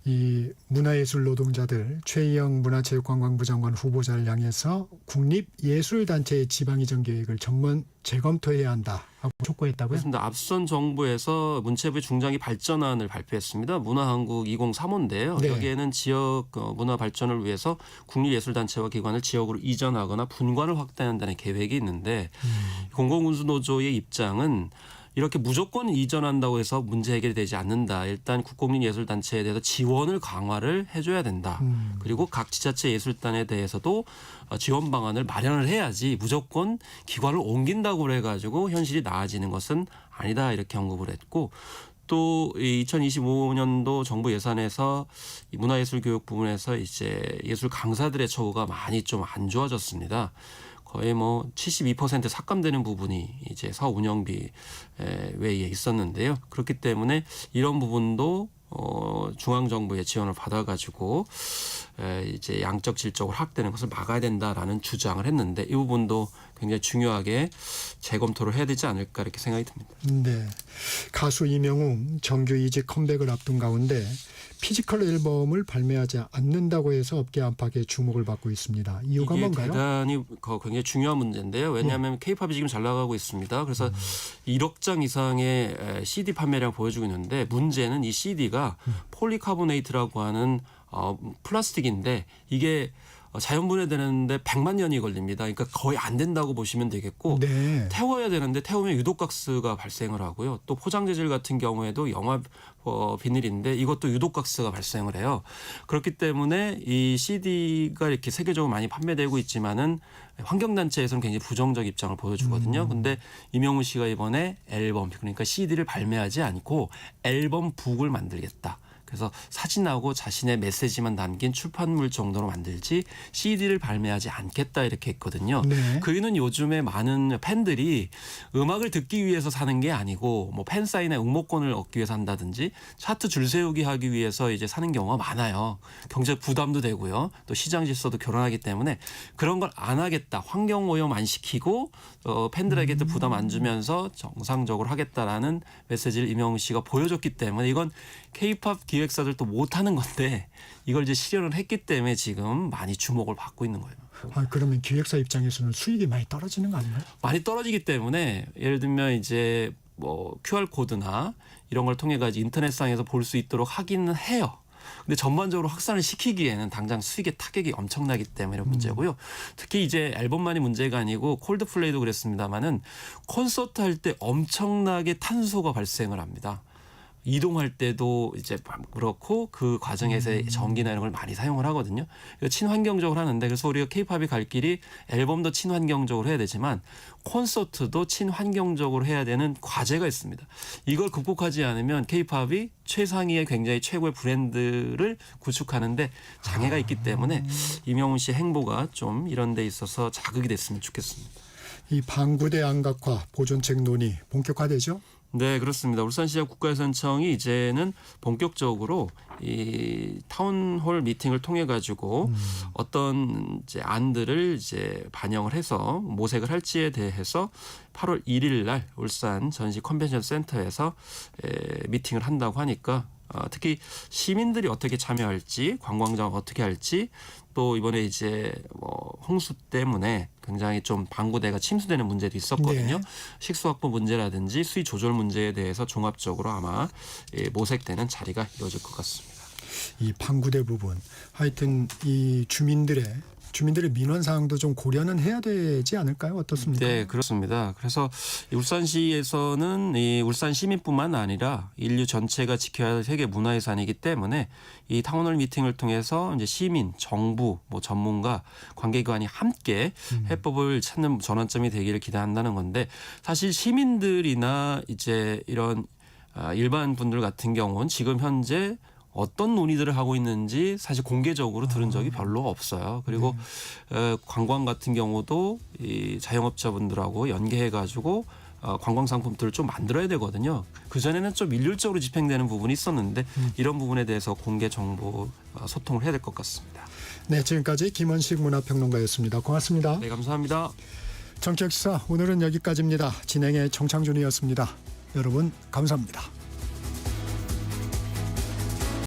이 문화예술 노동자들 최희영 문화체육관광부 장관 후보자를 향해서 국립예술단체의 지방이전 계획을 전면 재검토해야 한다 하고 촉구했다고요? 그렇습니다. 앞선 정부에서 문체부의 중장기 발전안을 발표했습니다. 문화한국 2035인데요. 네. 여기에는 지역 문화 발전을 위해서 국립예술단체와 기관을 지역으로 이전하거나 분관을 확대한다는 계획이 있는데 공공운수노조의 입장은 이렇게 무조건 이전한다고 해서 문제 해결이 되지 않는다. 일단 국공립예술단체에 대해서 지원을 강화를 해줘야 된다. 그리고 각 지자체 예술단에 대해서도 지원 방안을 마련을 해야지 무조건 기관을 옮긴다고 해가지고 현실이 나아지는 것은 아니다. 이렇게 언급을 했고 또 2025년도 정부 예산에서 문화예술 교육 부분에서 이제 예술 강사들의 처우가 많이 좀 안 좋아졌습니다. 거의 72% 삭감되는 부분이 이제 사업 운영비 외에 있었는데요. 그렇기 때문에 이런 부분도 중앙 정부의 지원을 받아가지고 이제 양적 질적으로 확대되는 것을 막아야 된다라는 주장을 했는데 이 부분도 굉장히 중요하게 재검토를 해야 되지 않을까 이렇게 생각이 듭니다. 네, 가수 이명웅 정규 2집 컴백을 앞둔 가운데 피지컬 앨범을 발매하지 않는다고 해서 업계 안팎의 주목을 받고 있습니다. 이유가 이게 뭔가요? 대단히 굉장히 중요한 문제인데요. 왜냐하면 K-팝이 지금 잘 나가고 있습니다. 그래서 1억 장 이상의 CD 판매량 보여주고 있는데 문제는 이 CD가 폴리카보네이트라고 하는 플라스틱인데 이게 자연 분해되는데 100만 년이 걸립니다. 그러니까 거의 안 된다고 보시면 되겠고 네. 태워야 되는데 태우면 유독가스가 발생을 하고요. 또 포장 재질 같은 경우에도 영화 비닐인데 이것도 유독가스가 발생을 해요. 그렇기 때문에 이 CD가 이렇게 세계적으로 많이 판매되고 있지만은 환경단체에서는 굉장히 부정적 입장을 보여주거든요. 근데 이명웅 씨가 이번에 앨범 그러니까 CD를 발매하지 않고 앨범북을 만들겠다. 그래서 사진하고 자신의 메시지만 담긴 출판물 정도로 만들지 CD를 발매하지 않겠다 이렇게 했거든요. 네. 그 이유는 요즘에 많은 팬들이 음악을 듣기 위해서 사는 게 아니고 뭐 팬사인회 응모권을 얻기 위해서 한다든지 차트 줄 세우기 하기 위해서 이제 사는 경우가 많아요. 경제 부담도 되고요. 또 시장 질서도 결혼하기 때문에 그런 걸 안 하겠다. 환경 오염 안 시키고 팬들에게도 부담 안 주면서 정상적으로 하겠다라는 메시지를 이명웅 씨가 보여줬기 때문에 이건 K-팝 기획사들도 못하는 건데 이걸 이제 실현을 했기 때문에 지금 많이 주목을 받고 있는 거예요. 그러면 기획사 입장에서는 수익이 많이 떨어지는 거 아닌가요? 많이 떨어지기 때문에 예를 들면 이제 뭐 QR 코드나 이런 걸 통해 가지고 인터넷상에서 볼 수 있도록 하기는 해요. 근데 전반적으로 확산을 시키기에는 당장 수익의 타격이 엄청나기 때문에 문제고요. 특히 이제 앨범만이 문제가 아니고 콜드플레이도 그랬습니다마는 콘서트 할 때 엄청나게 탄소가 발생을 합니다. 이동할 때도 이제 그렇고 그 과정에서 전기나 이런 걸 많이 사용을 하거든요. 친환경적으로 하는데 그래서 우리가 K-팝이 갈 길이 앨범도 친환경적으로 해야 되지만 콘서트도 친환경적으로 해야 되는 과제가 있습니다. 이걸 극복하지 않으면 K-팝이 최상위의 굉장히 최고의 브랜드를 구축하는데 장애가 있기 때문에 이명웅 씨의 행보가 좀 이런 데 있어서 자극이 됐으면 좋겠습니다. 이 방구대 안각화 보존책 논의 본격화되죠? 네, 그렇습니다. 울산시장 국가유산청이 이제는 본격적으로 이 타운홀 미팅을 통해 가지고 어떤 이제 안들을 이제 반영을 해서 모색을 할지에 대해서 8월 1일 날 울산 전시 컨벤션 센터에서 미팅을 한다고 하니까 특히 시민들이 어떻게 참여할지, 관광장 어떻게 할지, 또 이번에 이제 뭐 홍수 때문에 굉장히 좀 방구대가 침수되는 문제도 있었거든요. 네. 식수 확보 문제라든지 수위 조절 문제에 대해서 종합적으로 아마 모색되는 자리가 이루어질 것 같습니다. 이 방구대 부분 하여튼 이 주민들의 민원 사항도 좀 고려는 해야 되지 않을까요? 어떻습니까? 네, 그렇습니다. 그래서 울산시에서는 이 울산 시민뿐만 아니라 인류 전체가 지켜야 할 세계 문화유산이기 때문에 이 타운홀 미팅을 통해서 이제 시민, 정부, 뭐 전문가, 관계기관이 함께 해법을 찾는 전환점이 되기를 기대한다는 건데 사실 시민들이나 이제 이런 일반 분들 같은 경우는 지금 현재 어떤 논의들을 하고 있는지 사실 공개적으로 들은 적이 별로 없어요. 그리고 관광 같은 경우도 이 자영업자분들하고 연계해가지고 관광 상품들을 좀 만들어야 되거든요. 그전에는 좀 일률적으로 집행되는 부분이 있었는데 이런 부분에 대해서 공개 정보 소통을 해야 될 것 같습니다. 네, 지금까지 김원식 문화평론가였습니다. 고맙습니다. 네, 감사합니다. 정치역시사 오늘은 여기까지입니다. 진행의 정창준이었습니다. 여러분 감사합니다.